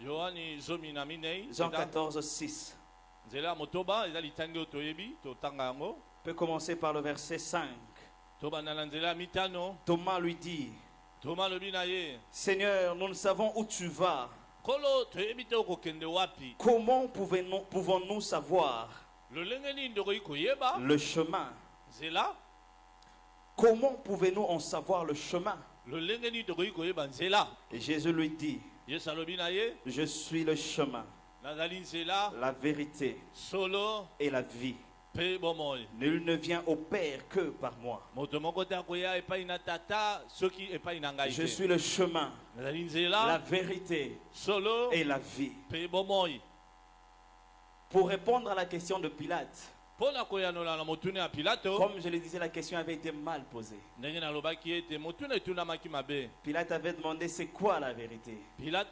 Jean 14, 6. On peut commencer par le verset 5. Thomas lui dit, Seigneur, nous ne savons où tu vas. Comment pouvons-nous savoir le chemin? Comment pouvons-nous en savoir le chemin? Et Jésus lui dit, je suis le chemin, la vérité et la vie. Nul ne vient au Père que par moi. Je suis le chemin, la vérité et la vie. Pour répondre à la question de Pilate, comme je le disais, la question avait été mal posée. Pilate avait demandé c'est quoi la vérité. Mais la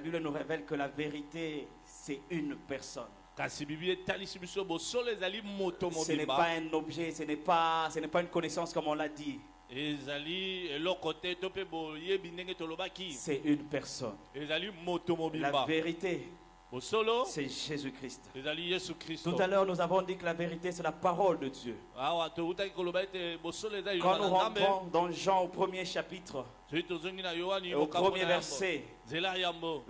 Bible nous révèle que la vérité c'est une personne. Ce n'est pas un objet, ce n'est pas une connaissance comme on l'a dit. C'est une personne. La vérité, c'est Jésus-Christ. Tout à l'heure, nous avons dit que la vérité, c'est la parole de Dieu. Quand nous rentrons dans Jean au premier chapitre, au premier verset,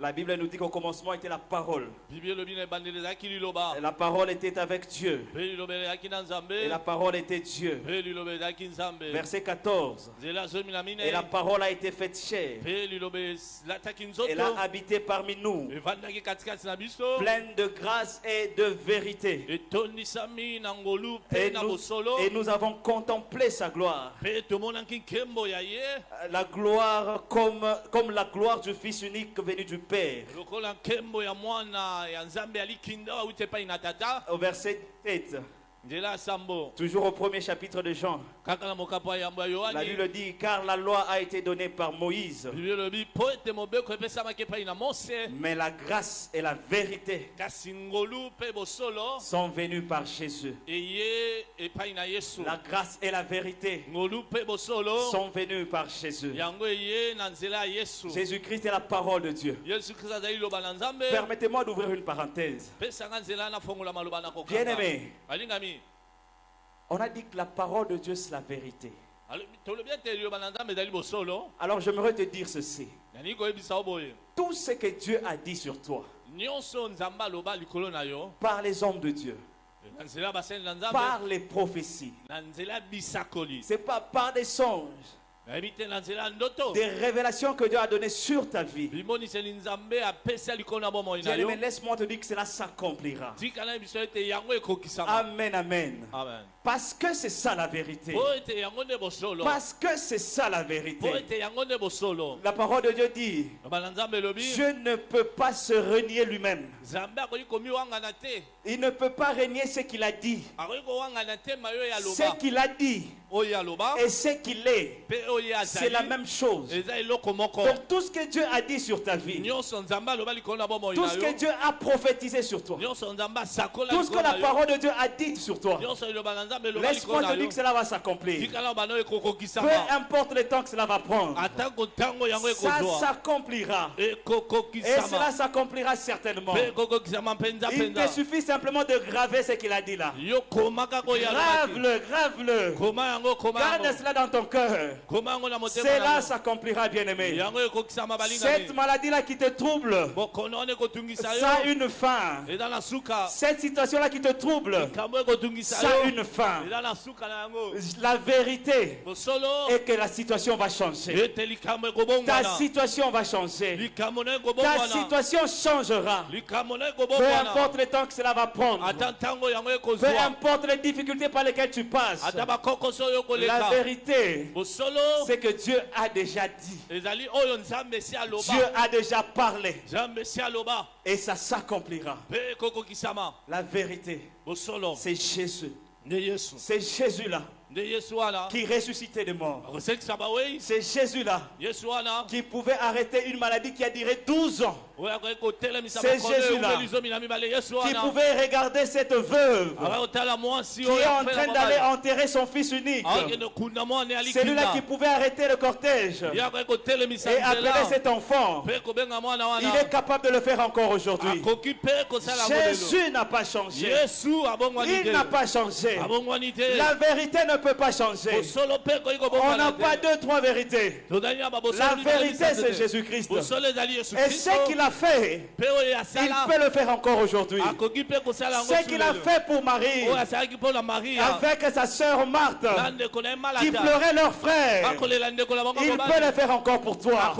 la Bible nous dit qu'au commencement était la parole. La parole était avec Dieu. Et la parole était Dieu. Verset 14. Et la parole a été faite chair. Elle a habité parmi nous, pleine de grâce et de vérité. Et nous avons contemplé sa gloire. La gloire comme la gloire du Fils unique venu du Père. Au verset 8. Toujours au premier chapitre de Jean, la Bible dit car la loi a été donnée par Moïse, mais la grâce et la vérité sont venues par Jésus. La grâce et la vérité sont venues par Jésus. Jésus-Christ est la parole de Dieu. Permettez-moi d'ouvrir une parenthèse. Bien-aimé, on a dit que la parole de Dieu c'est la vérité. Alors j'aimerais te dire ceci. Tout ce que Dieu a dit sur toi, par les hommes de Dieu, par les prophéties, c'est pas par des songes, des révélations que Dieu a données sur ta vie. Mais laisse-moi te dire que cela s'accomplira. Amen, amen. Parce que c'est ça la vérité. Parce que c'est ça la vérité. La parole de Dieu dit, Dieu ne peut pas se renier lui-même. Il ne peut pas renier ce qu'il a dit. Ce qu'il a dit et ce qu'il est, c'est la même chose. Donc tout ce que Dieu a dit sur ta vie, tout ce que Dieu a prophétisé sur toi, tout ce que la parole de Dieu a dit sur toi, laisse-moi te dire que cela va s'accomplir. Peu importe le temps que cela va prendre, ça s'accomplira. Et cela s'accomplira certainement. Il te suffit simplement de graver ce qu'il a dit là. Grave-le, grave-le. Garde cela dans ton cœur. Cela s'accomplira, bien-aimé. Cette maladie-là qui te trouble, ça a une fin. Cette situation-là qui te trouble, ça a une fin. La vérité est que la situation va changer. Ta situation va changer. Ta situation changera. Peu importe le temps que cela va prendre. Peu importe les difficultés par lesquelles tu passes. La vérité, c'est que Dieu a déjà dit. Dieu a déjà parlé. Et ça s'accomplira. La vérité, c'est Jésus. C'est Jésus-là qui ressuscitait des morts. C'est Jésus-là qui pouvait arrêter une maladie qui a duré 12 ans. C'est Jésus-là qui pouvait regarder cette veuve qui est en train d'aller enterrer son fils unique. C'est lui-là qui pouvait arrêter le cortège et appeler cet enfant. Il est capable de le faire encore aujourd'hui. Jésus n'a pas changé. Il n'a pas changé. La vérité ne peut pas changer. On n'a pas deux, trois vérités. La vérité, c'est Jésus-Christ. Et ce qu'il a fait, il peut le faire encore aujourd'hui. Ce qu'il a fait pour Marie, avec sa sœur Marthe, qui pleurait leur frère, il peut le faire encore pour toi.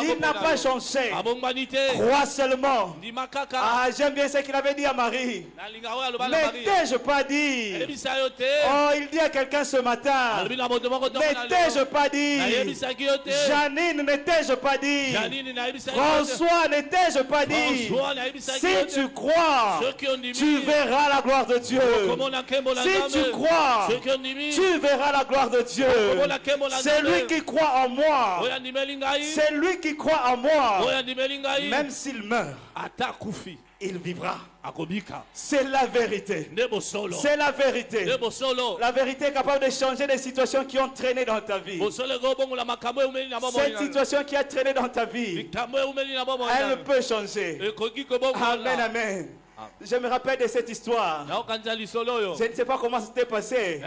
Il n'a pas changé. Crois seulement. Ah, j'aime bien ce qu'il avait dit à Marie. N'étais-je pas dit? Oh, il dit à quelqu'un ce matin. N'étais-je pas dit? Janine, n'étais-je pas dit? François, n'étais-je pas dit? Si tu crois, tu verras la gloire de Dieu. Si tu crois, tu verras la gloire de Dieu. C'est lui qui croit en moi. C'est lui qui croit en moi. Même s'il meurt, il vivra. C'est la vérité. C'est la vérité. La vérité est capable de changer les situations qui ont traîné dans ta vie. Cette situation qui a traîné dans ta vie, elle peut changer. Amen, amen. Je me rappelle de cette histoire. Je ne sais pas comment c'était passé.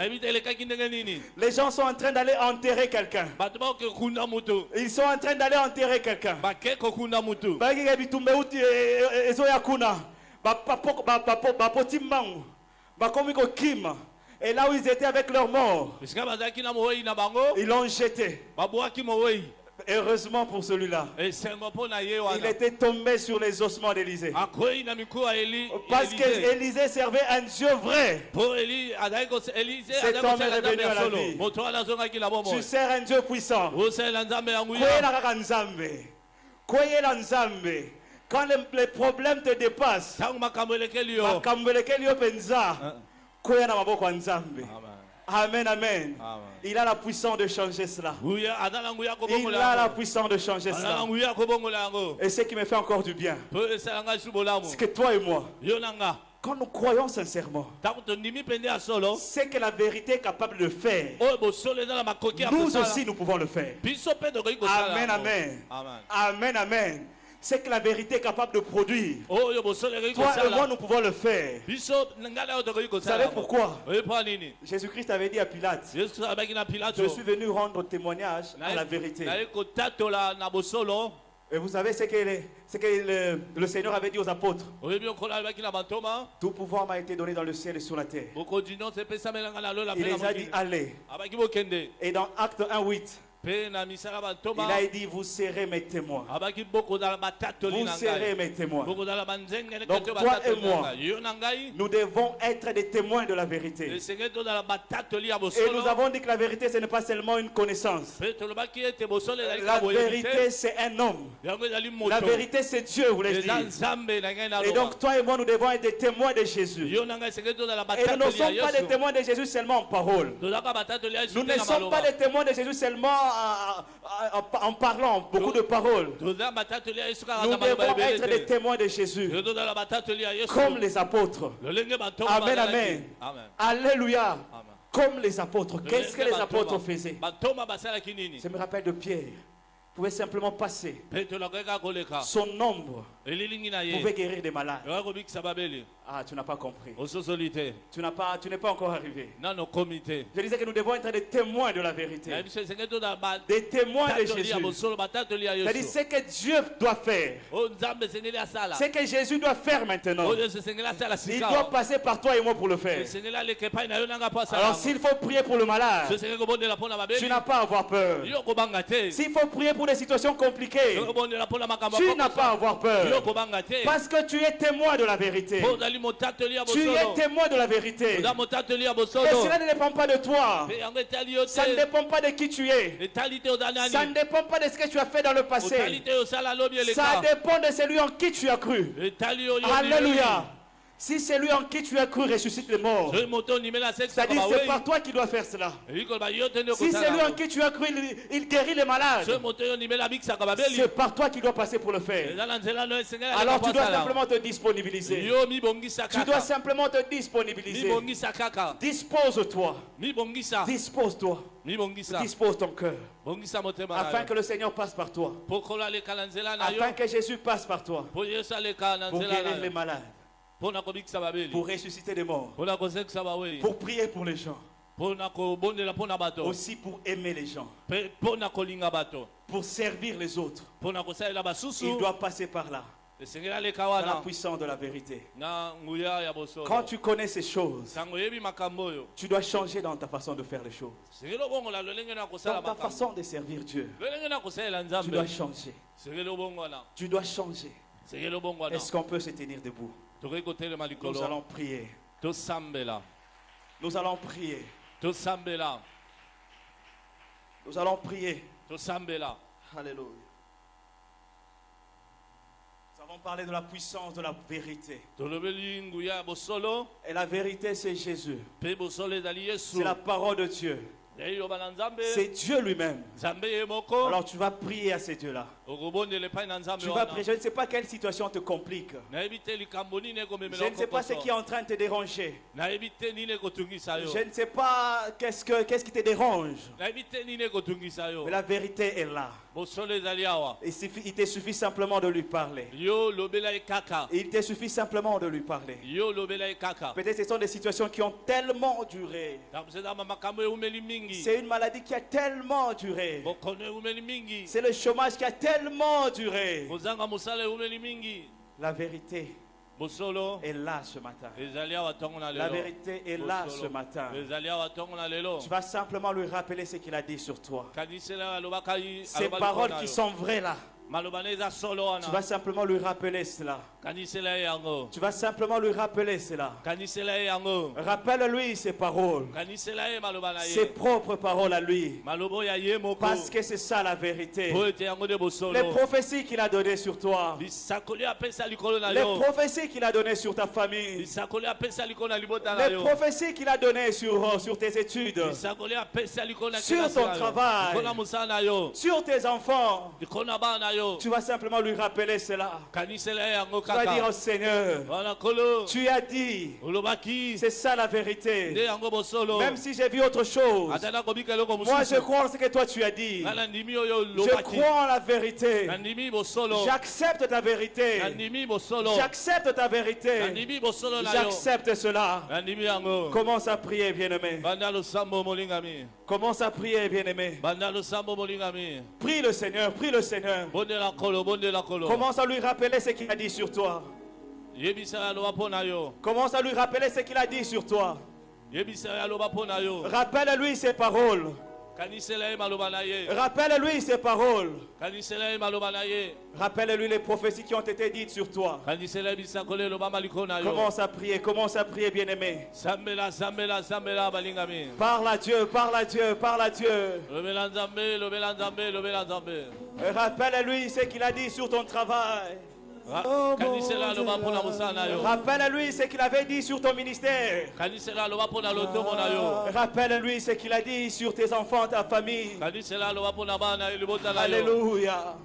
Les gens sont en train d'aller enterrer quelqu'un. Ils sont en train d'aller enterrer quelqu'un. Et là où ils étaient avec leurs morts, ils l'ont jeté. Heureusement pour celui-là, il était tombé sur les ossements d'Élisée. Parce qu'Élisée servait un Dieu vrai. Cet homme est revenu à la vie. Tu sers un Dieu puissant. Quand les problèmes te dépassent, amen, amen. Il a la puissance de changer cela. Il a la puissance de changer cela. Et ce qui me fait encore du bien, c'est que toi et moi, quand nous croyons sincèrement, c'est que la vérité est capable de faire. Nous aussi, nous pouvons le faire. Amen, amen. Amen, amen. C'est que la vérité est capable de produire. Toi et moi, nous pouvons le faire. Vous savez pourquoi? Jésus-Christ avait dit à Pilate, je suis venu rendre témoignage à la vérité. Et vous savez ce que le Seigneur avait dit aux apôtres? Tout pouvoir m'a été donné dans le ciel et sur la terre. Il les a dit allez. Et dans Acte 1:8, il a dit vous serez mes témoins. Vous serez mes témoins. Donc toi et moi, nous devons être des témoins de la vérité. Et nous avons dit que la vérité ce n'est pas seulement une connaissance. La vérité c'est un homme. La vérité c'est Dieu, vous l'avez dit. Et donc toi et moi nous devons être des témoins de Jésus. Et nous ne sommes pas des témoins de Jésus seulement en parole. Nous ne sommes pas des témoins de Jésus seulement en parlant beaucoup de paroles. Nous devons être des témoins de Jésus comme les apôtres. Amen, amen. Alléluia. Comme les apôtres. Qu'est-ce que les apôtres faisaient? Je me rappelle de Pierre. Pouvait simplement passer. Son ombre pouvait guérir des malades. Ah, tu n'as pas compris. ososolite Tu n'es pas encore arrivé. nano komite Je disais que nous devons être des témoins de la vérité. nayebiso esengeli toza Des témoins de batatoli ya Jésus. bosolo batatoli ya C'est-à-dire yesu ce que Dieu doit faire. oyo nzambe esengeli asala Ce que Jésus doit faire maintenant. oyo yesu esengeli asala Il sika doit passer par toi et moi pour le faire. esengeli aleka epai na yo nanga mpo asala Alors yango. s'il faut prier pour le so malade, esengeli kobondela mpo na tu babeli n'as pas à avoir peur. yo kobanga te S'il faut prier pour des situations compliquées, yo kobondela mpo na makambo tu n'as pas à avoir yo peur. kobanga te Parce que tu es témoin de la vérité. mpo ozali motatoli ya Tu es bosolo témoin de la vérité. oza motatoli ya Et bosolo cela ne dépend pas de toi. mpe yango etali yo Ça ne te dépend pas de qui tu es. etali te oza Ça ne nani dépend pas de ce que tu as fait dans le otali passé. te osala lobi Ça eleka dépend de celui en qui tu as cru. etali oyo Alléluia. Si celui en qui tu as cru ressuscite les morts, soki moto ondimela sekisaka c'est-à-dire c'est bawei par toi qui dois faire cela. eyi koloba yo te nde Si celui en okosala qui tu as cru, il guérit les malades, soki moto oyo ondimela abikisaka babeli c'est par toi qui dois passer pour le faire. eza na nzela no esengeli Alors tu dois aleka simplement te disponibiliser. yo mibongisa Tu dois kaka simplement te disponibiliser. mibongisa kaka Dispose-toi. mibongisa Dispose-toi. mibongisa Dispose ton cœur. bongisa motema na Afin yo que le Seigneur passe par toi. mpo kolo aleka na nzela na yo Afin que Jésus passe par toi. mpo yesu aleka na Pour nzela guérir na les yo malades. mpo na kobikisa babeli Pour ressusciter des morts. mpo na kosekisa bawei Pour prier pour les gens. mpo na kobondela mpo na bato Aussi pour aimer les gens. mpe mpo na kolinga bato Pour servir les autres. mpo na kosalela Il basusu doit passer par là. esengeli aleka Dans la wana puissance de la vérité. na nguya ya bosolo Quand tu connais ces choses, ntango oyebi makambo oyo tu dois changer dans ta façon de faire les choses. sengeli obongola lolenge na kosala Dans ta makambo façon de servir Dieu. lolenge na kosalela Tu dois nzambe changer. sengeli obongwana Tu dois changer. sengeli obongwana Est-ce qu'on peut se tenir debout? tokoki kotelema Nous likolo allons prier. tosambela Nous allons prier. tosambela Nous allons prier. tosambela Alléluia. Nous avons parlé de la puissance de la vérité. tolobeli nguya ya bosolo Et la vérité, c'est Jésus. mpe bosolo ezali yesu C'est la parole de Dieu. eyiloba na nzambe C'est Dieu lui-même. nzambe ye moko Alors tu vas prier à ces dieux-là. okobondela epai na nzambe Tu vas wana prier. Je ne sais pas quelle situation te complique. nayebi te likambo nini Je ekomemela ne sais pas ce qui est en train de te déranger. nayebi te nini ekotungisa yo Je ne sais pas qu'est-ce qui te dérange. nayebi te nini ekotungisa yo Mais la vérité est là. bosolo ezali awa Il te suffit simplement de lui parler. yo lobela ye kaka Il te suffit simplement de lui parler. yo lobela ye kaka Peut-être ce sont des situations qui ont tellement duré. takusezama makambo eumeli mingi C'est une maladie qui a tellement duré. bokono eumeli mingi C'est le chômage qui a tellement duré. kozanga mosala eumeli mingi La vérité bosolo est là ce matin. ezali awa ntongo na La lelo vérité est là Bosolo. ce matin. ezali awa ntongo na lelo Tu vas simplement lui rappeler ce qu'il a dit sur toi. kanisela alobaka Ces paroles qui sont vraies là. maloba na eza solo Tu wana vas simplement lui rappeler cela. kanisela ye yango Tu vas simplement lui rappeler cela. kanisela ye yango Rappelle-lui ses paroles. kanisela ye maloba na Ses ye propres paroles à lui. maloba oyo ya ye moko Parce que c'est ça la vérité. po ete yango nde Les bosolo prophéties qu'il a données sur toi. bisakoli apesa likolo na Les yo prophéties qu'il a données sur ta famille. bisakoli apesa likolo na libota na Les yo prophéties qu'il a données sur tes études. bisakoli apesa likolo na Sur kelasi ton na yo. travail. likolo na mosala na yo Sur tes enfants. likolo na bana na yo Tu vas simplement lui rappeler cela. kanisela ye yango Tu vas dire au kaka Seigneur, wana kolo tu as dit, olobaki c'est ça la nde vérité. yango bosolo Même si j'ai vu autre chose, ata nakobika eloko moi je mosusu crois en ce que toi tu as dit. nga nandimi oyo Je olobaki crois en la vérité. nandimi bosolo J'accepte ta vérité. nandimi bosolo J'accepte ta vérité. nandimi bosolo na yo J'accepte cela. nandimi yango Commence à prier, bien-aimé. banda losambo molingami Commence à prier, bien-aimé. banda losambo molingami Prie le Seigneur, prie le Seigneur. bondela kolo bondela kolo Commence à lui rappeler ce qu'il a dit sur toi. yebisa ya loba mpo na yo Commence à lui rappeler ce qu'il a dit sur toi. yebisa ya loba mpo na yo Rappelle-lui ses paroles. kanisela ye maloba na ye Rappelle-lui ses paroles. kanisela ye maloba na ye Rappelle-lui les prophéties qui ont été dites sur toi. kanisela ye bisakolo elobama likolo na yo Commence à prier, bien-aimé. sambela sambela sambela balingami Parle à Dieu, parle à Dieu, parle à Dieu. lobela nzambe lobela nzambe lobela nzambe Rappelle-lui ce qu'il a dit sur ton travail. kanisela aloba mpo na mosala na yo Rappelle-lui ce qu'il avait dit sur ton ministère. kanisela aloba mpo na lotomo na yo Rappelle-lui ce qu'il a dit sur tes enfants, ta famille. kanisela aloba mpo na bana na yo libota na yo Alléluia.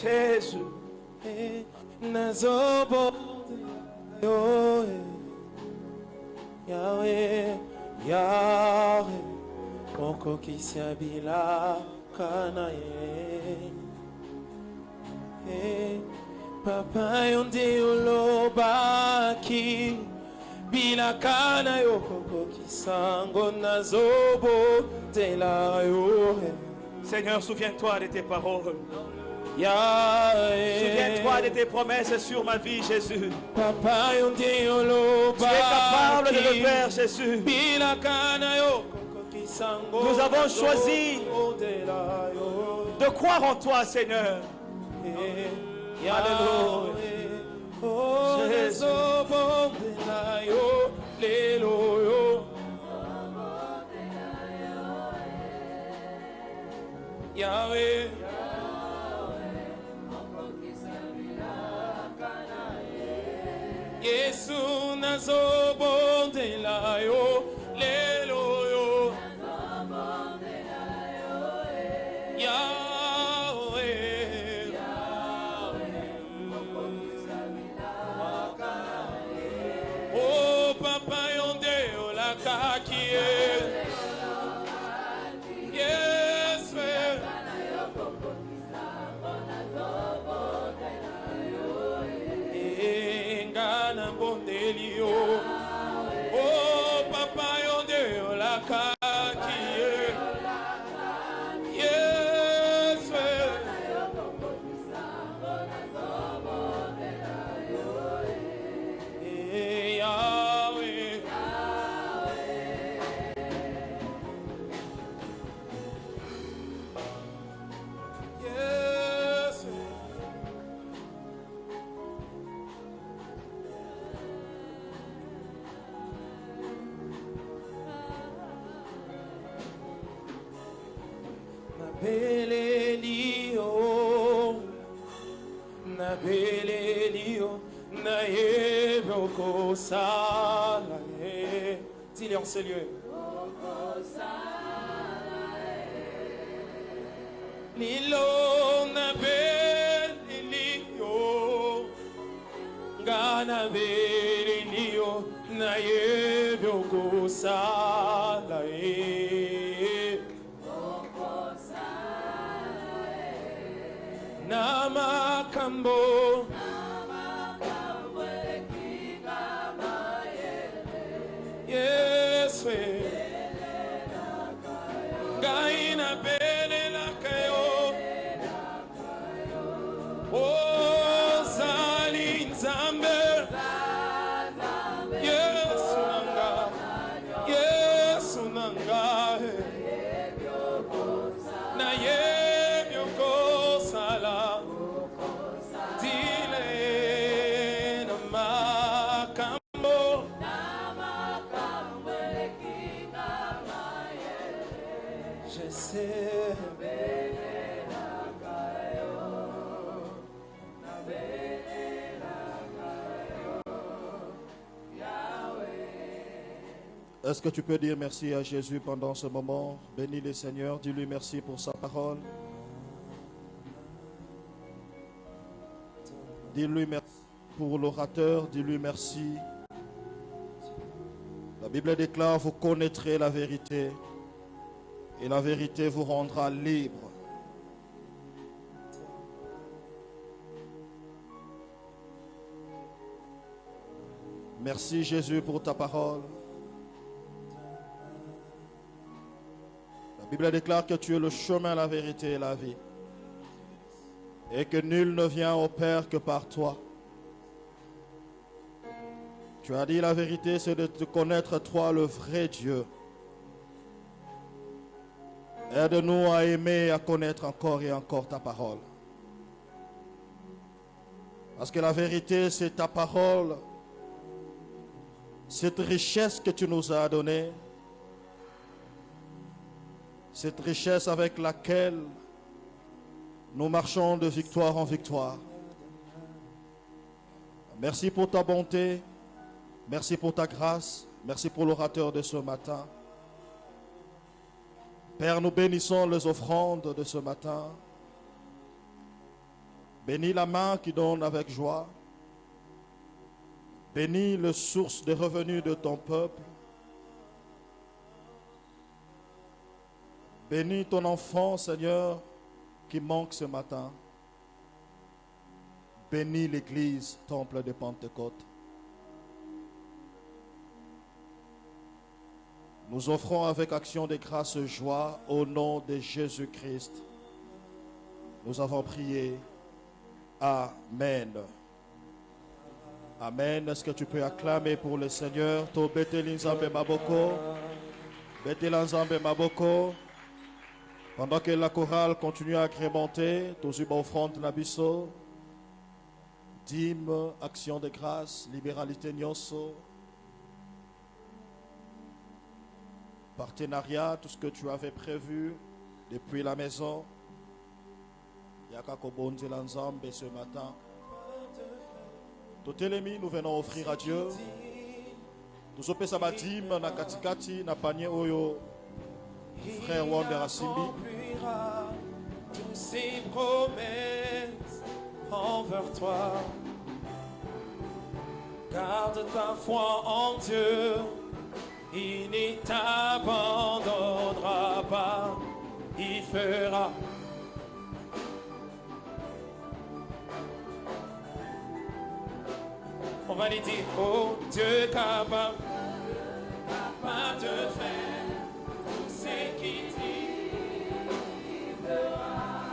Jésus. Nazobo Yahweh, Yahweh, Oko Kisiabila Kanaye, Papa yonde olobaki bilakana yokoko kisango nazobo tela yo. Seigneur, souviens-toi de tes paroles. Yahweh. Souviens-toi de tes promesses sur ma vie, Jésus. Papa yonde olobaki. Tu es capable de le faire, Jésus. Bilakana yokoko kisango. Nous avons choisi de croire en toi, Seigneur. Alléluia. Oh, Jésus. Yahweh. Yesu nazobondela yo lelo yo. Yahweh. Oh papa yonde olakakie. Yes, Engana bondelio. Oh papa yonde olakakie. Yes, Yahweh. Yes. Nabelelio, naeboko salae. Dis-le en ce lieu. Lilo nabelelio, ganabelelio, naeboko salae. Namakambo. Yes, we. Gaina bele la kayo. Oh, Zalin Zambe. Yes, Unanga. Yes, Unanga. Na yebyo sala. Dile namakambo. Je sais. Est-ce que tu peux dire merci à Jésus pendant ce moment? Bénis le Seigneur, dis-lui merci pour sa parole. Dis-lui merci pour l'orateur, dis-lui merci. La Bible déclare, vous connaîtrez la vérité et la vérité vous rendra libre. Merci Jésus pour ta parole. La Bible déclare que tu es le chemin, la vérité et la vie. Et que nul ne vient au Père que par toi. Tu as dit la vérité, c'est de te connaître toi, le vrai Dieu. Aide-nous à aimer et à connaître encore et encore ta parole. Parce que la vérité, c'est ta parole. Cette richesse que tu nous as donnée. Cette richesse avec laquelle nous marchons de victoire en victoire. Merci pour ta bonté. Merci pour ta grâce. Merci pour l'orateur de ce matin. Père, nous bénissons les offrandes de ce matin. Bénis la main qui donne avec joie. Bénis les sources de revenus de ton peuple. Bénis ton enfant, Seigneur, qui manque ce matin. bénis l'église temple de Pentecôte. Nous offrons avec action de grâce et joie au nom de Jésus-Christ. Nous avons prié. Amen. Amen. Est-ce que tu peux acclamer pour le Seigneur? To beteli nzambe maboko. Betela nzambe maboko. Pendant que la chorale continue à agrémenter, tozuba offrande nabiso. Dîme, action de grâce, libéralité nyonso. Partenariat, tout ce que tu avais prévu depuis la maison. Yakako Bonzela Nzambe ce matin. Totelemi, nous venons offrir à Dieu. Nous opé sabadim na katikati na panier oyo. Frère Wander Asimbi. Tous ses promesses envers toi. Garde ta foi en Dieu. Il ne t'abandonnera pas. Il fera. On va lui dire, oh Dieu capable de faire tout ce qu'il dit.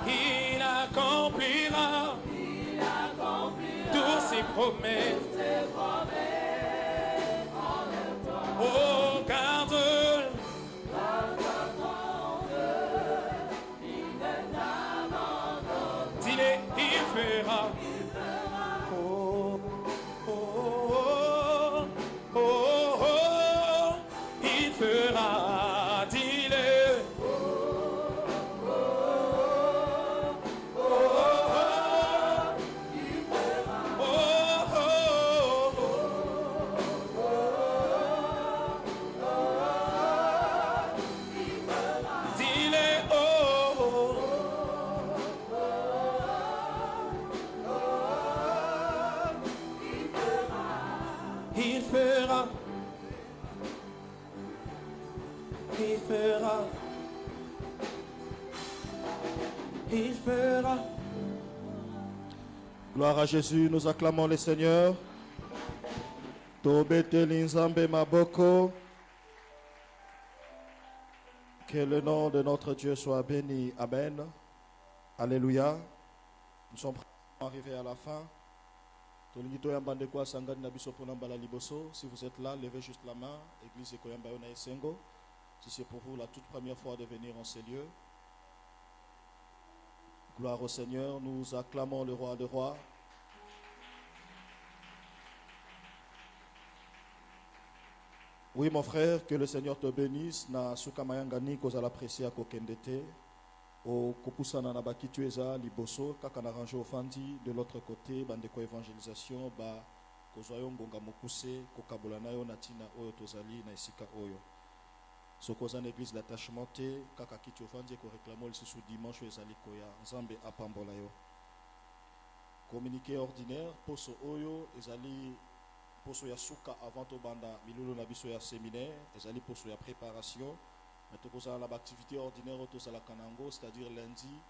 Il accomplira toutes ses promesses. Oh, garde. Dis-le, il fera. Il fera, dis-le. Il fera. Il fera. Il fera. Gloire à Jésus, nous acclamons le Seigneur. Tobeteli nzambe maboko. Que le nom de notre Dieu soit béni. Amen. Alléluia. Nous sommes arrivés à la fin. Si vous êtes là, levez juste la main. Église Ekoyamba Yona Esengo. Si c'est pour vous la toute première fois de venir en ces lieux. Gloire au Seigneur, nous acclamons le roi des rois. Oui mon frère, que le Seigneur te bénisse. Na sukamayangani kozala apprécié à kokendete. Au kopusana na bakitueza liboso kaka na range ofandi de l'autre côté bandeko évangélisation ba kozwayo ngonga mokuse kokabola nayo na tina oyo tozali na esika oyo. Sokoza na église l'attachement te kaka kitu ofandi ko réclamo le sous dimanche ezali koya nzambe apambola yo. Communiqué ordinaire poso oyo ezali poso ya suka avant to banda milulu na biso ya séminaire ezali poso ya préparation. L'activité ordinaire autosala kanango, c'est-à-dire lundi,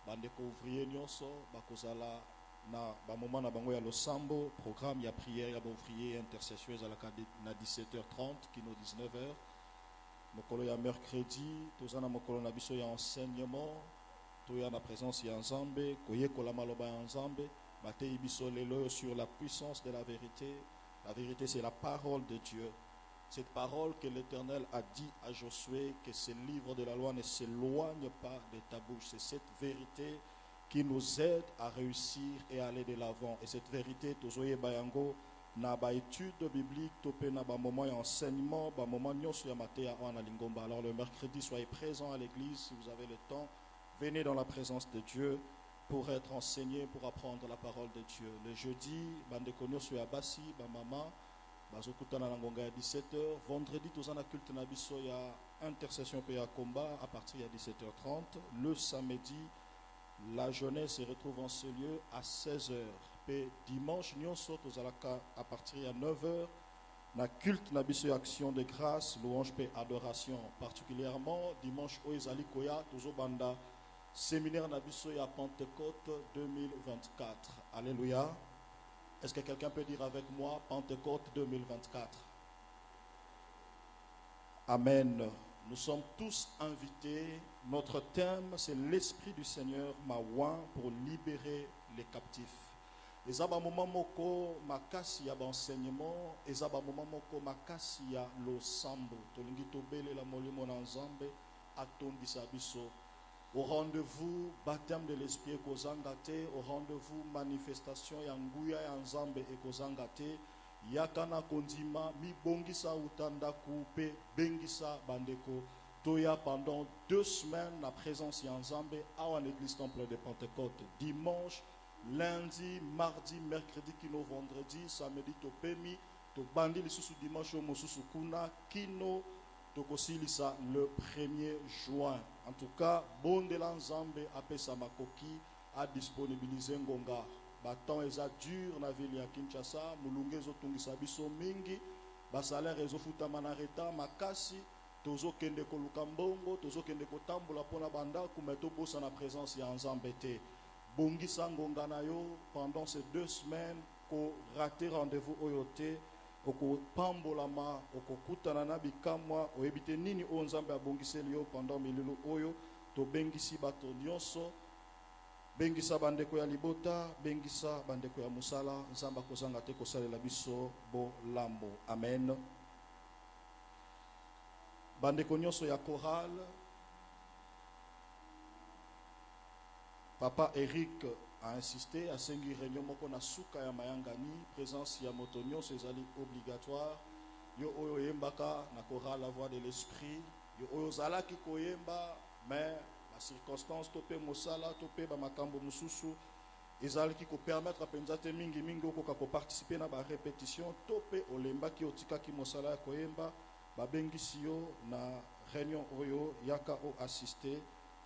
bandeko ouvrier nyonso, bakozala na ba moment na bango ya losambo, programme ya prière ya ouvrier intercession ezalaka na 17h30 kino 19h. Mokolo ya mercredi, tozana mokolo na biso ya enseignement, toya na présence ya Nzambe, koyekola maloba ya Nzambe, batei biso lelo sur la puissance de la vérité. La vérité c'est la parole de Dieu. Cette parole que l'Éternel a dit à Josué, que ce livre de la loi ne s'éloigne pas de ta bouche. C'est cette vérité qui nous aide à réussir et à aller de l'avant. Et cette vérité, tozoye bayango, na ba étude biblique, topé na ba moment enseignement, ba moment nyonso ya matea wana lingomba. Alors le mercredi, soyez présents à l'église si vous avez le temps. Venez dans la présence de Dieu pour être enseigné, pour apprendre la parole de Dieu. Le jeudi, bandeko nyonso ya basi, ba maman, bazokutana na ngonga ya 17h. Vendredi tozana culte na biso ya intercession pe ya combat à partir de 17h30. Le samedi la jeunesse se retrouve en ce lieu à 16h. Pe dimanche nyonso tozalaka à partir de 9h na culte na biso ya action de grâce, louange pe adoration. Particulièrement dimanche o ezali koya tozobanda séminaire Nabiso à Pentecôte 2024. Alléluia. Est-ce que quelqu'un peut dire avec moi Pentecôte 2024? Amen. Nous sommes tous invités. Notre thème, c'est l'Esprit du Seigneur Maouin pour libérer les captifs. Ezaba moment moko makasi ya enseignement, ezaba moment moko makasi ya losambo. Tolingi tobele la molimo na Nzambe atondisa biso. Au rendez-vous baptême de l'Esprit ekozangate, au rendez-vous manifestation ya nguya ya Nzambe ekozangate. Yakana kondima mi bongisa utanda coupe bengisa bandeko. Toya pendant 2 semaines la présence ya Nzambe à l'église temple de Pentecôte. Dimanche, lundi, mardi, mercredi, kino, vendredi, samedi, topemi, to bandi le sous dimanche au mosusu kuna, kino, tokosilisa le 1er juin. En tout cas, bon de l'Nzambe apesa makoki a disponibiliser ngonga. Baton eza dur na ville ya Kinshasa, mulunge zotungisa biso mingi, basalaire ezofuta manareta makasi, tozo kende koluka mbongo, tozo kende kotambola pona banda kumeto bosa na présence ya Nzambe te. Bongisa ngonga na yo pendant ces 2 semaines ko rater rendez-vous oyote oko pambolama oko kutana na bikamwa oyebite nini o Nzambe abongiseli yo pendant milulu oyo to bengisi bato nyonso bengisa bandeko ya libota bengisa bandeko ya musala Nzamba kozanga te kosalela biso bo lambo. Amen. Bandeko nyonso ya chorale, Papa Eric a insisté à sengi réunion moko na suka ya mayangani, présence ya moto nyonso ezali obligatoire. Yo oyo yembaka na chorale la voix de l'esprit, yo oyo zalaki koyemba mais la circonstance topé mosala topé ba makambo mususu ezalaki ko permettre penza te mingi mingi okoka ko participer na ba répétition topé olembaki otikaki mosala ya koyemba ba bengisi yo na réunion oyo yaka o assister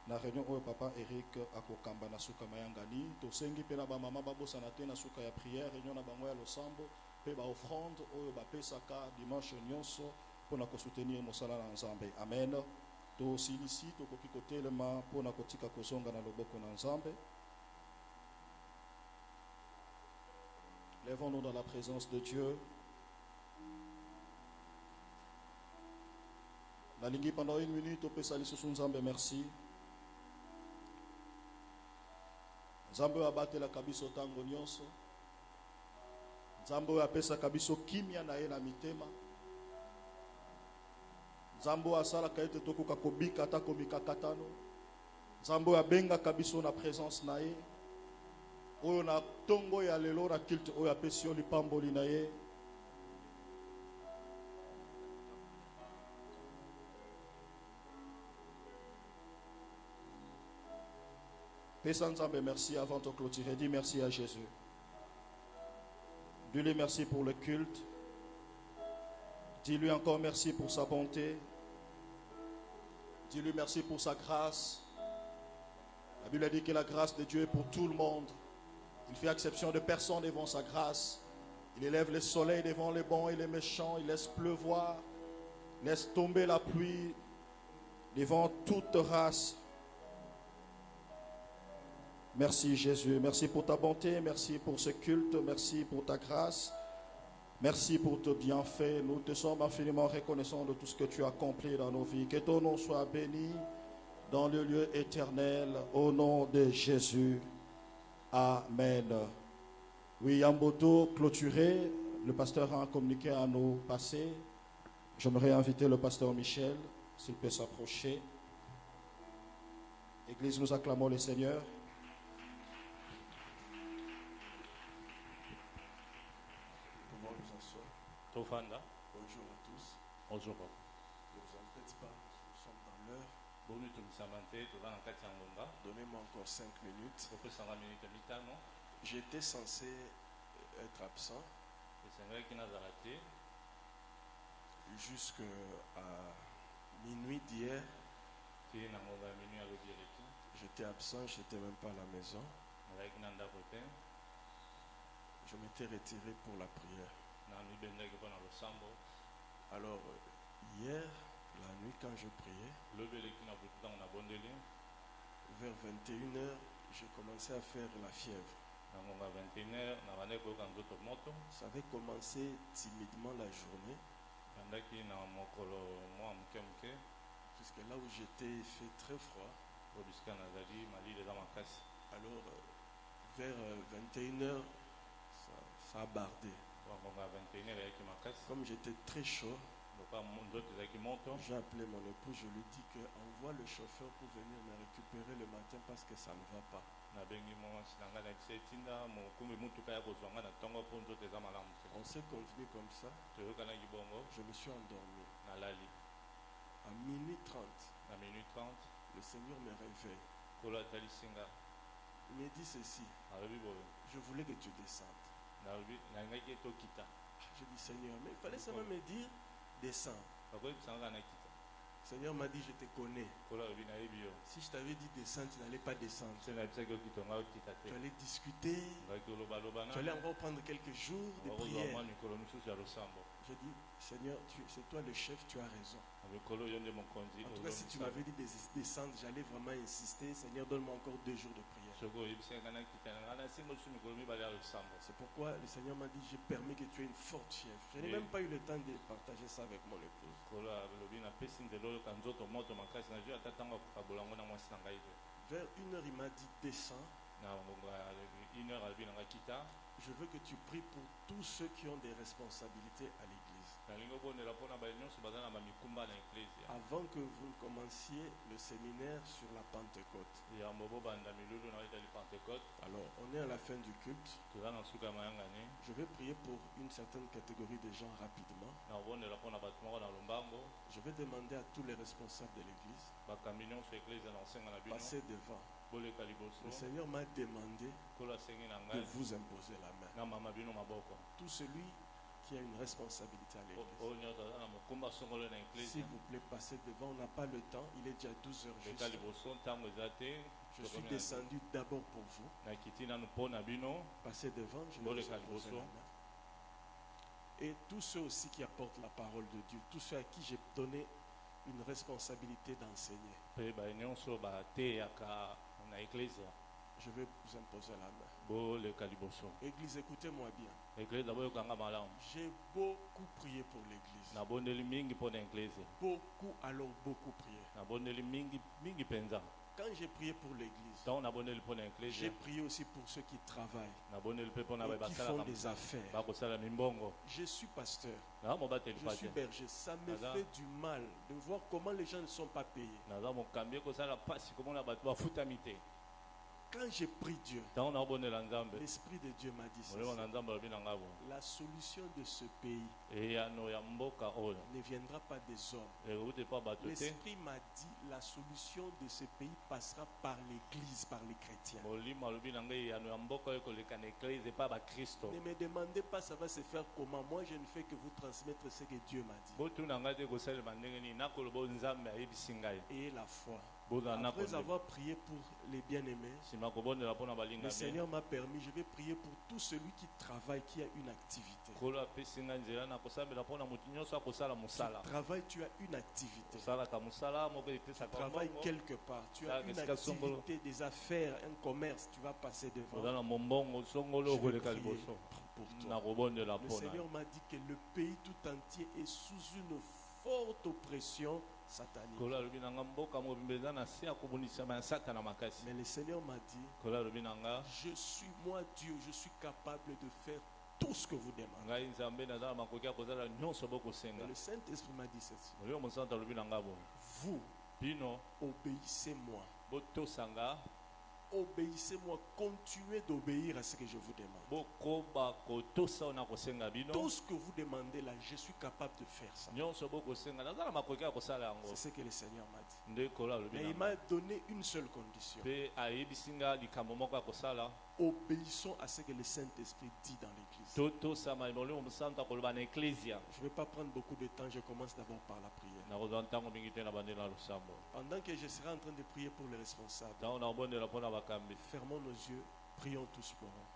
na réunion oyo Papa Eric akokamba na suka mayangani to sengi pe na ba mama babosana te na suka ya prière réunion na bango ya losambo pe ba offrande oyo ba pesaka dimanche nyonso pona ko soutenir mosala na Nzambe. Amen. To silisi to koki kotelema pona kotika kozonga na loboko na Nzambe. Lèvons-nous dans la présence de Dieu. La ligne pendant 1 minute, au Pesali sous Nzambe, merci. Nzambe abate la kabiso tango nyonso. Nzambe apesa kabiso kimia na ye na mitema. Nzambe asala kaite toko kakobika ata komika katano. Nzambe abenga kabiso na présence na ye. Oyo na tongo ya lelo na kilte oyo apesi yo lipamboli na ye. Pesa Nzambe, merci avant de clôturer. Dis merci à Jésus. Dis-lui merci pour le culte. Dis-lui encore merci pour sa bonté. Dis-lui merci pour sa grâce. La Bible dit que la grâce de Dieu est pour tout le monde. Il fait exception de personne devant sa grâce. Il élève le soleil devant les bons et les méchants. Il laisse pleuvoir. Il laisse tomber la pluie devant toute race. Merci Jésus, merci pour ta bonté, merci pour ce culte, merci pour ta grâce, merci pour tes bienfaits. Nous te sommes infiniment reconnaissants de tout ce que tu as accompli dans nos vies. Que ton nom soit béni dans le lieu éternel, au nom de Jésus. Amen. Oui, Yamboto clôturé, le pasteur a un communiqué à nous passer. J'aimerais inviter le pasteur Michel, s'il peut s'approcher. Église, nous acclamons le Seigneur. Tofanda. Bonjour à tous. Bonjour. Ne vous en faites pas, nous sommes dans l'heure. Donnez-moi encore 5 minutes. J'étais censé être absent jusqu'à minuit d'hier. J'étais absent, je n'étais même pas à la maison. Je m'étais retiré pour la prière. Alors, hier, la nuit, quand je priais, vers 21h, j'ai commencé à faire la fièvre. Ça avait commencé timidement la journée. Puisque là où j'étais, il fait très froid. Alors, vers 21h, ça a bardé. Comme j'étais très chaud, j'ai appelé mon époux, je lui dis que envoie le chauffeur pour venir me récupérer le matin parce que ça ne va pas. On s'est convenu comme ça. Je me suis endormi. À minuit 30, le Seigneur me réveille. Il me dit ceci. Je voulais que tu descendes. Je dis Seigneur, mais il fallait seulement me dire descends. Le Seigneur m'a dit je te connais. Si je t'avais dit descends, tu n'allais pas descendre. Tu allais discuter. Tu allais encore prendre quelques jours de prière. Je dis Seigneur, c'est toi le chef, tu as raison. En tout cas, si tu m'avais dit descendre, j'allais vraiment insister. Seigneur, donne-moi encore 2 jours de prière. C'est pourquoi le Seigneur m'a dit, j'ai permis que tu aies une forte fièvre. Je n'ai même pas eu le temps de partager ça avec mon épouse. Vers 1h, il m'a dit, descends. Je veux que tu pries pour tous ceux qui ont des responsabilités à l'église. Avant que vous ne commenciez le séminaire sur la Pentecôte. Alors, on est à la fin du culte. Je vais prier pour une certaine catégorie de gens rapidement. Je vais demander à tous les responsables de l'église passer devant. Le Seigneur m'a demandé de vous imposer la main. Tout celui qui a une responsabilité à l'église. S'il vous plaît, passez devant. On n'a pas le temps. Il est déjà 12h juste. Je suis descendu d'abord pour vous. Passez devant. Je vais vous imposer la main. Et tous ceux aussi qui apportent la parole de Dieu. Tous ceux à qui j'ai donné une responsabilité d'enseigner. Je vais vous imposer la main. Église, écoutez-moi bien. J'ai beaucoup prié pour l'église. Beaucoup, alors beaucoup prié. Quand j'ai prié pour l'église, j'ai prié aussi pour ceux qui travaillent et qui font des affaires. Je suis pasteur. Je suis berger. Ça me fait du mal de voir comment les gens ne sont pas payés. Quand j'ai pris Dieu, l'Esprit de Dieu m'a dit ceci. La solution de ce pays ne viendra pas des hommes. L'Esprit m'a dit la solution de ce pays passera par l'Église, par les chrétiens. Ne me demandez pas ça va se faire comment. Moi, je ne fais que vous transmettre ce que Dieu m'a dit. Et la foi. Après avoir prié pour les bien-aimés, le Seigneur m'a permis, je vais prier pour tout celui qui travaille, qui a une activité. Tu travailles, tu as une activité. Tu travailles quelque part, tu as une activité, des affaires, un commerce, tu vas passer devant. Je vais prier pour toi. Le Seigneur m'a dit que le pays tout entier est sous une forte oppression satanique. Mais le Seigneur m'a dit, je suis moi Dieu, je suis capable de faire tout ce que vous demandez. Mais le Saint-Esprit m'a dit ceci. Vous, obéissez-moi. Obéissez-moi, continuez d'obéir à ce que je vous demande. Tout ce que vous demandez là, je suis capable de faire ça. C'est ce que le Seigneur m'a dit. Mais il m'a donné une seule condition. Obéissons à ce que le Saint-Esprit dit dans l'église. Je ne vais pas prendre beaucoup de temps, je commence d'abord par la prière. Pendant que je serai en train de prier pour les responsables, fermons nos yeux, prions tous pour eux.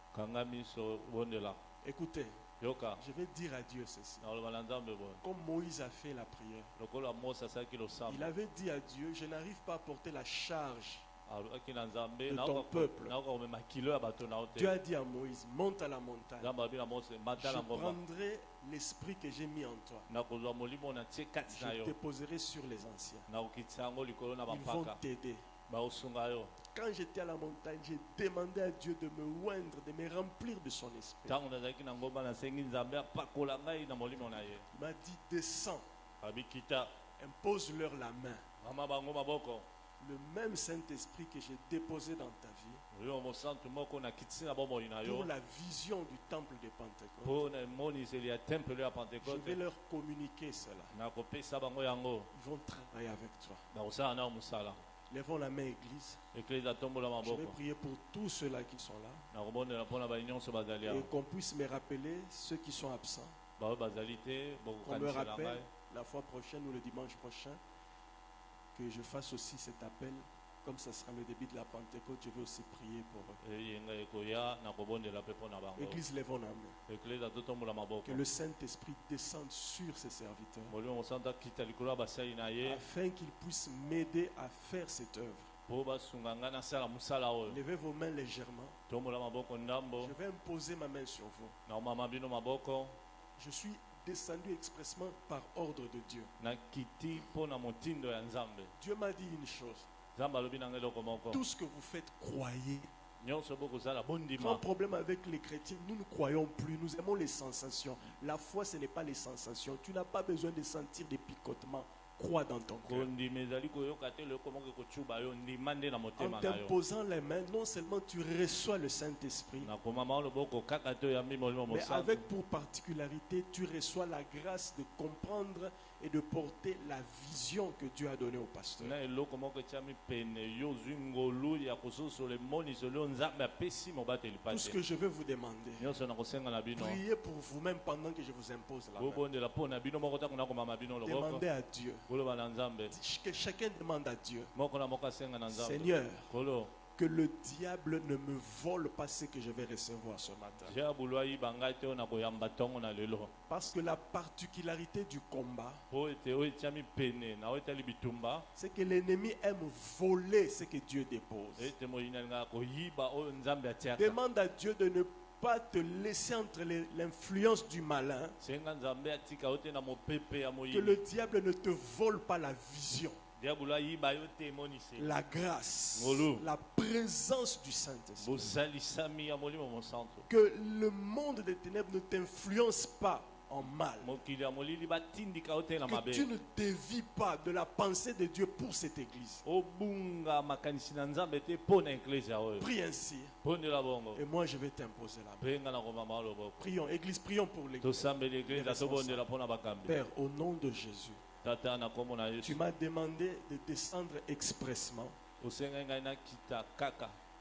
Écoutez, je vais dire à Dieu ceci. Comme Moïse a fait la prière, il avait dit à Dieu, je n'arrive pas à porter la charge de ton peuple. Dieu a dit à Moïse, monte à la montagne. Je prendrai l'esprit que j'ai mis en toi. Je déposerai sur les anciens. Ils vont t'aider. Quand j'étais à la montagne, j'ai demandé à Dieu de me oindre, de me remplir de son esprit. Il m'a dit, descends, impose-leur la main. Le même Saint-Esprit que j'ai déposé dans ta vie, pour la vision du temple de Pentecôte, je vais leur communiquer cela. Ils vont travailler avec toi. Lèvons la main, Église. Je vais prier pour tous ceux-là qui sont là. Et qu'on puisse me rappeler ceux qui sont absents. Qu'on me rappelle la fois prochaine ou le dimanche prochain que je fasse aussi cet appel. Comme ça sera le début de la Pentecôte, je vais aussi prier pour eux. Église, lèvons la main. Que le Saint-Esprit descende sur ses serviteurs, afin qu'ils puissent m'aider à faire cette œuvre. Levez vos mains légèrement. Je vais imposer ma main sur vous. Je suis descendu expressement par ordre de Dieu. Dieu m'a dit une chose. Tout ce que vous faites, croyez. Pas problème avec les chrétiens, nous ne croyons plus, nous aimons les sensations. La foi, ce n'est pas les sensations. Tu n'as pas besoin de sentir des picotements. Crois dans ton cœur. En t'imposant les mains, non seulement tu reçois le Saint-Esprit, mais avec pour particularité, tu reçois la grâce de comprendre et de porter la vision que Dieu a donnée au pasteur. Tout ce que je veux vous demander, priez pour vous-même pendant que je vous impose la main. Demandez à Dieu. Que chacun demande à Dieu. Seigneur, que le diable ne me vole pas ce que je vais recevoir ce matin. Parce que la particularité du combat, c'est que l'ennemi aime voler ce que Dieu dépose. Demande à Dieu de ne pas te laisser entre l'influence du malin. Que le diable ne te vole pas la vision, la grâce, la présence du Saint-Esprit. Que le monde des ténèbres ne t'influence pas en mal. Que tu ne dévies pas de la pensée de Dieu pour cette église. Prie ainsi. Et moi je vais t'imposer la main. Prions, église, prions pour l'église. Père, au nom de Jésus, tu m'as demandé de descendre expressement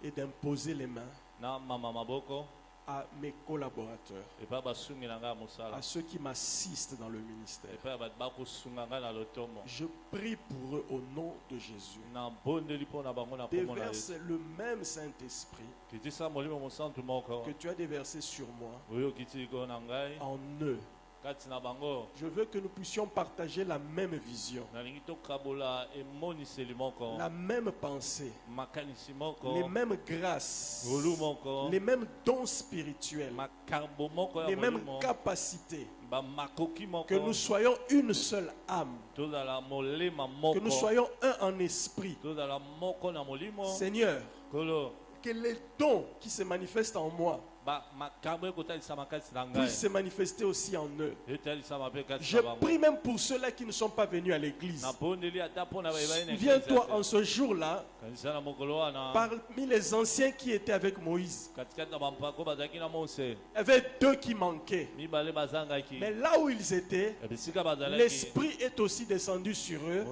et d'imposer les mains à mes collaborateurs, à ceux qui m'assistent dans le ministère. Je prie pour eux au nom de Jésus. Déverse le même Saint-Esprit que tu as déversé sur moi en eux. Je veux que nous puissions partager la même vision, la même pensée, les mêmes grâces, les mêmes dons spirituels, les mêmes capacités. Que nous soyons une seule âme, que nous soyons un en esprit. Seigneur, que les dons qui se manifestent en moi puissent se manifester aussi en eux. Je prie même pour ceux-là qui ne sont pas venus à l'église. Viens-toi en ce jour-là parmi les anciens qui étaient avec Moïse. Il y avait 2 qui manquaient. Mais là où ils étaient, l'Esprit est aussi descendu sur eux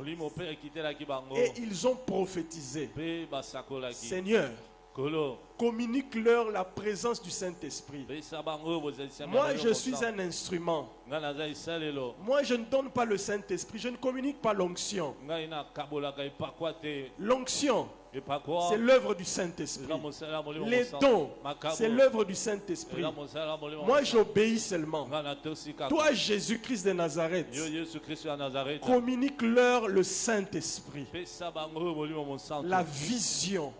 et ils ont prophétisé. Seigneur, communique-leur la présence du Saint-Esprit. Moi, je suis un instrument. Moi, je ne donne pas le Saint-Esprit. Je ne communique pas l'onction. L'onction, c'est l'œuvre du Saint-Esprit. Les dons, c'est l'œuvre du Saint-Esprit. Moi, j'obéis seulement. Toi, Jésus-Christ de Nazareth, communique-leur le Saint-Esprit, la vision,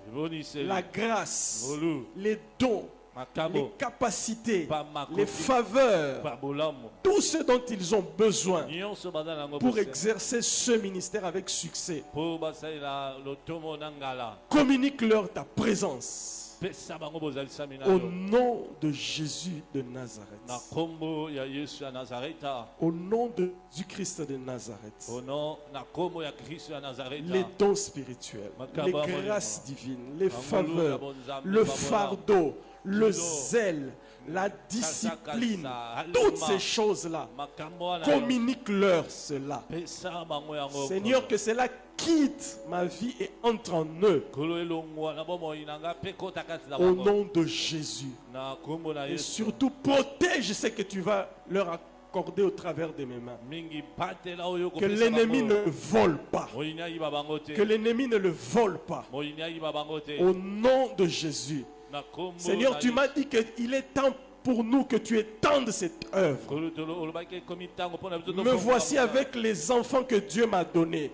la grâce, les dons, les capacités, les faveurs, tout ce dont ils ont besoin pour exercer ce ministère avec succès. Communique-leur ta présence au nom de Jésus de Nazareth. Au nom de Jésus-Christ de Nazareth. Les dons spirituels, les grâces divines, les faveurs, le fardeau, le zèle, la discipline, toutes ces choses-là, communique-leur cela. Seigneur, que cela quitte ma vie et entre en eux. Au nom de Jésus. Et surtout, protège ce que tu vas leur accorder au travers de mes mains. Que l'ennemi ne vole pas. Que l'ennemi ne le vole pas. Au nom de Jésus. Seigneur, tu m'as dit qu'il est temps pour nous que tu étendes cette œuvre. Me voici avec les enfants que Dieu m'a donnés.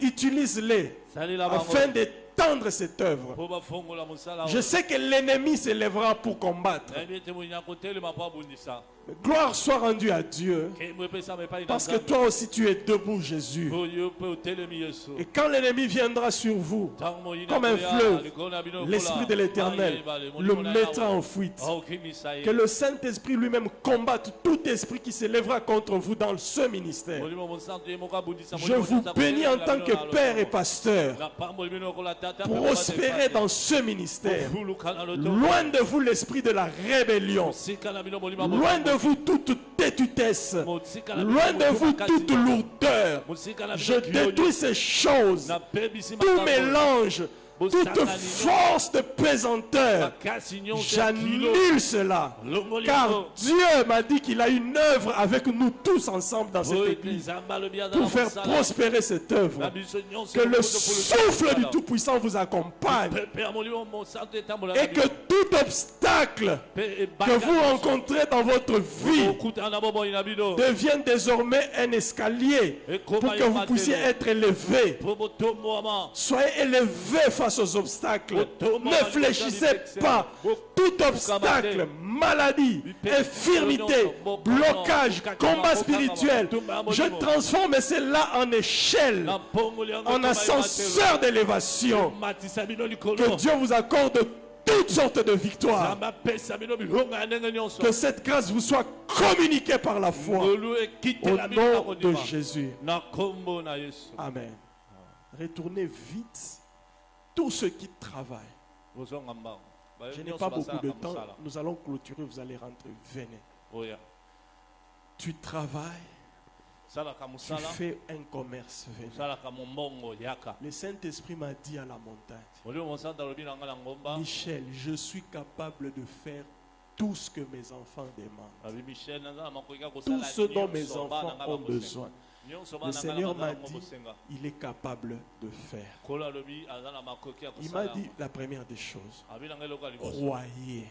Utilise-les afin d'étendre cette œuvre. Je sais que l'ennemi s'élèvera pour combattre. Gloire soit rendue à Dieu, parce que toi aussi tu es debout, Jésus. Et quand l'ennemi viendra sur vous comme un fleuve, l'Esprit de l'Éternel le mettra en fuite. Que le Saint-Esprit lui-même combatte tout esprit qui s'élèvera contre vous dans ce ministère. Je vous bénis en tant que père et pasteur. Prospérez dans ce ministère. Loin de vous l'esprit de la rébellion. Loin de vous toute têtutesse. Loin de vous toute lourdeur. Je détruis ces choses. Tout mélange, toute force de pesanteur, j'annule cela. Car Dieu m'a dit qu'il a une œuvre avec nous tous ensemble dans cette église pour faire prospérer cette œuvre. Que le souffle du Tout-Puissant vous accompagne et que tout obstacle que vous rencontrez dans votre vie devienne désormais un escalier pour que vous puissiez être élevé. Soyez élevé face aux obstacles. Ne fléchissez pas. Tout obstacle, maladie, infirmité, blocage, combat spirituel, je transforme cela en échelle, en ascenseur d'élévation. Que Dieu vous accorde toutes sortes de victoires. Que cette grâce vous soit communiquée par la foi. Au nom de Jésus. Amen. Retournez vite. Tous ceux qui travaillent. Je n'ai pas beaucoup de temps. Nous allons clôturer. Vous allez rentrer. Venez. Tu travailles. Tu fais un commerce. Le Saint-Esprit m'a dit à la montagne: Michel, je suis capable de faire tout ce que mes enfants demandent. Tout ce dont mes enfants ont besoin. Le Seigneur m'a dit, il est capable de faire. Il m'a dit la première des choses: croyez.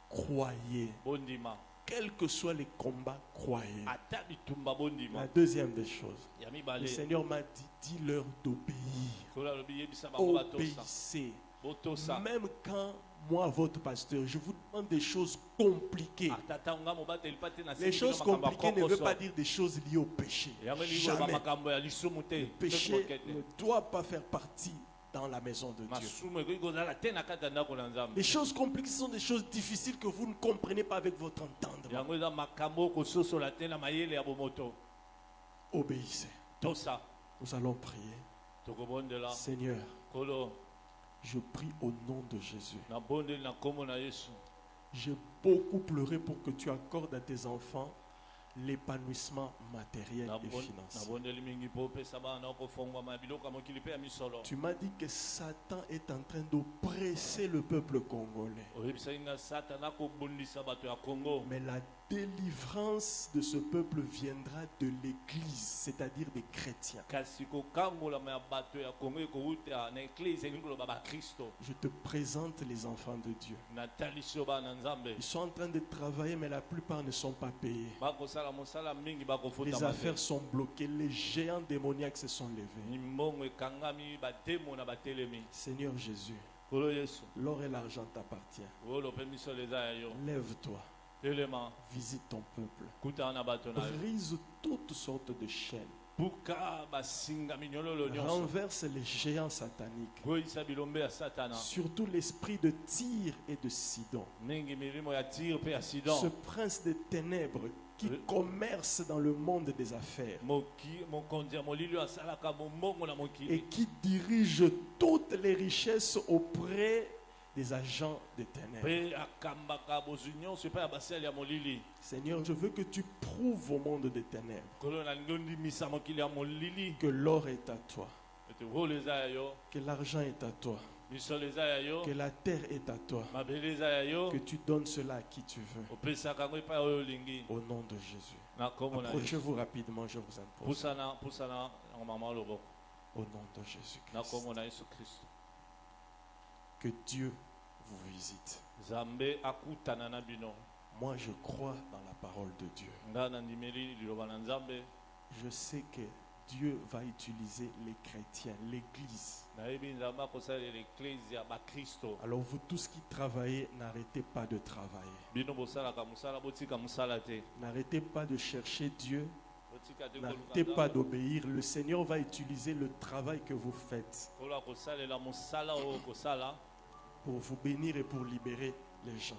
Croyez. Quels que soient les combats, croyez. La deuxième des choses, le Seigneur m'a dit, dis-leur d'obéir. Obéissez. Même quand moi, votre pasteur, je vous demande des choses compliquées. Les choses compliquées ne veulent pas dire des choses liées au péché. Jamais. Le péché ne doit pas faire partie dans la maison de Dieu. Les choses compliquées sont des choses difficiles que vous ne comprenez pas avec votre entendement. Obéissez. Nous allons prier. Seigneur, je prie au nom de Jésus. J'ai beaucoup pleuré pour que tu accordes à tes enfants l'épanouissement matériel et financier. Tu m'as dit que Satan est en train d'oppresser le peuple congolais. Mais la délivrance de ce peuple viendra de l'Église, c'est-à-dire des chrétiens. Je te présente les enfants de Dieu. Ils sont en train de travailler, mais la plupart ne sont pas payés. Les affaires sont bloquées, les géants démoniaques se sont levés. Seigneur Jésus, l'or et l'argent t'appartiennent. Lève-toi. Visite ton peuple. Brise toutes sortes de chaînes. Renverse les géants sataniques. Surtout l'esprit de Tyr et de Sidon. Ce prince des ténèbres qui commerce dans le monde des affaires et qui dirige toutes les richesses auprès des agents des ténèbres. Seigneur, je veux que tu prouves au monde des ténèbres que l'or est à toi, que l'argent est à toi, que la terre est à toi, que tu donnes cela à qui tu veux. Au nom de Jésus. Approchez-vous rapidement, je vous impose. Au nom de Jésus-Christ. Que Dieu vous visite. Moi, je crois dans la parole de Dieu. Je sais que Dieu va utiliser les chrétiens, l'Église. Alors vous tous qui travaillez, n'arrêtez pas de travailler. N'arrêtez pas de chercher Dieu. N'arrêtez pas d'obéir. Le Seigneur va utiliser le travail que vous faites pour vous bénir et pour libérer les gens.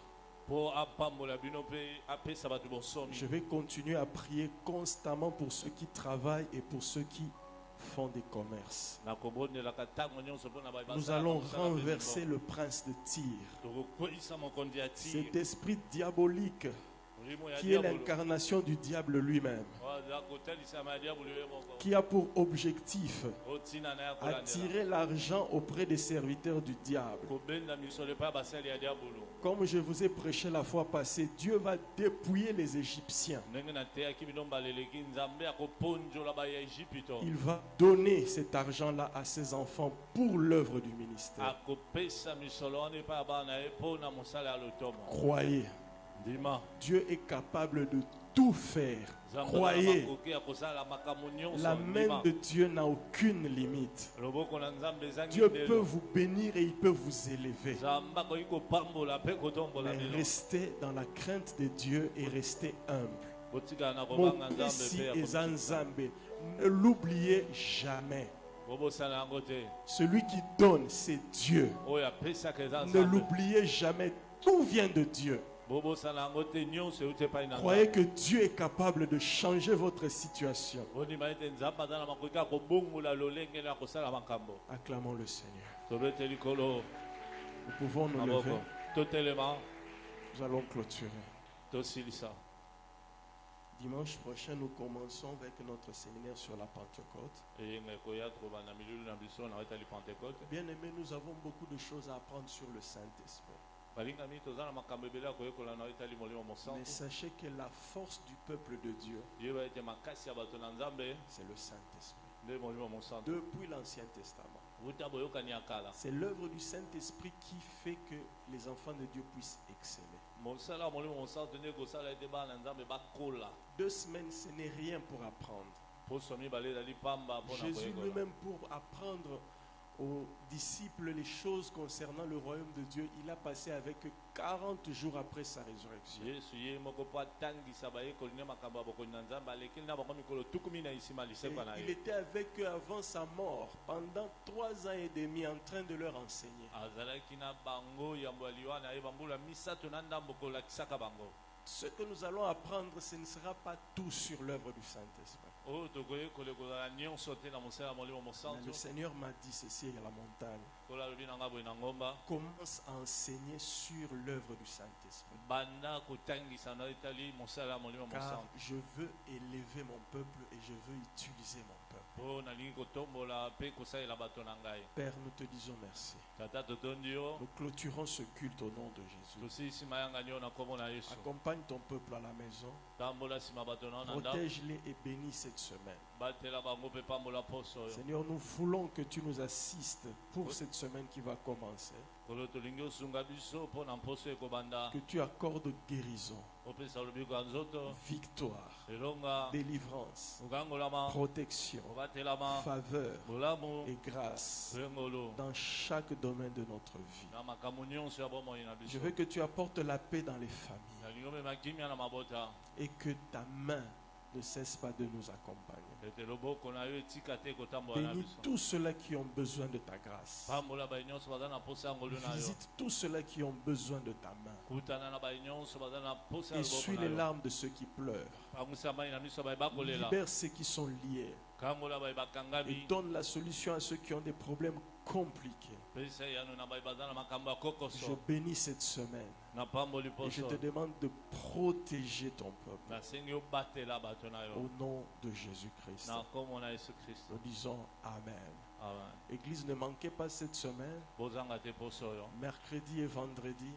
Je vais continuer à prier constamment pour ceux qui travaillent et pour ceux qui font des commerces. Nous allons renverser le prince de Tyr, cet esprit diabolique qui est l'incarnation du diable lui-même, qui a pour objectif attirer l'argent auprès des serviteurs du diable. Comme je vous ai prêché la fois passée, Dieu va dépouiller les Égyptiens. Il va donner cet argent-là à ses enfants pour l'œuvre du ministère. Croyez. Dieu est capable de tout faire. Croyez. La main de Dieu n'a aucune limite. Dieu peut vous bénir et il peut vous élever. Mais restez dans la crainte de Dieu et restez humble. Ne l'oubliez jamais. Celui qui donne, c'est Dieu. Ne l'oubliez jamais. Tout vient de Dieu. Croyez que Dieu est capable de changer votre situation. Acclamons le Seigneur. Nous pouvons nous lever. Nous allons clôturer. Dimanche prochain, nous commençons avec notre séminaire sur la Pentecôte. Bien aimé, nous avons beaucoup de choses à apprendre sur le Saint-Esprit. Mais sachez que la force du peuple de Dieu, c'est le Saint-Esprit. Depuis l'Ancien Testament, c'est l'œuvre du Saint-Esprit qui fait que les enfants de Dieu puissent exceller. 2 semaines, ce n'est rien pour apprendre. Jésus lui-même, pour apprendre aux disciples les choses concernant le royaume de Dieu, il a passé avec 40 jours après sa résurrection. Il était avec eux avant sa mort pendant 3 ans et demi en train de leur enseigner. Ce que nous allons apprendre, ce ne sera pas tout sur l'œuvre du Saint-Esprit. Le Seigneur m'a dit ceci à la montagne. Commence à enseigner sur l'œuvre du Saint-Esprit. Car je veux élever mon peuple et je veux utiliser mon peuple. Père, nous te disons merci. Nous clôturons ce culte au nom de Jésus. Accompagne ton peuple à la maison. Protège-les et bénis cette semaine. Seigneur, nous voulons que tu nous assistes pour cette semaine qui va commencer. Que tu accordes guérison, victoire, délivrance, protection, faveur et grâce dans chaque domaine de notre vie. Je veux que tu apportes la paix dans les familles et que ta main ne cesse pas de nous accompagner. Bénis tous ceux-là qui ont besoin de ta grâce. Visite tous ceux-là qui ont besoin de ta main. Essuie les larmes de ceux qui pleurent. Libère ceux qui sont liés. Et donne la solution à ceux qui ont des problèmes compliqués. Je bénis cette semaine. Et je te demande de protéger ton peuple. Au nom de Jésus-Christ. Nous disons Amen. Église, ne manquez pas cette semaine. Mercredi et vendredi.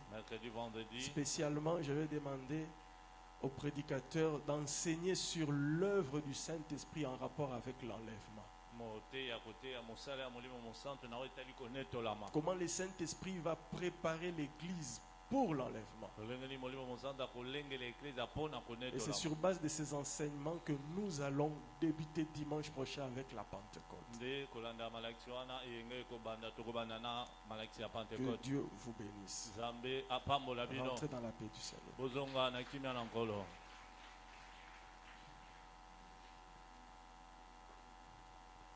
Spécialement, je vais demander aux prédicateurs d'enseigner sur l'œuvre du Saint-Esprit en rapport avec l'enlèvement. Comment le Saint-Esprit va préparer l'Église pour l'enlèvement. Et c'est sur base de ces enseignements que nous allons débuter dimanche prochain avec la Pentecôte. Que Dieu vous bénisse. Rentrez dans la paix du Seigneur.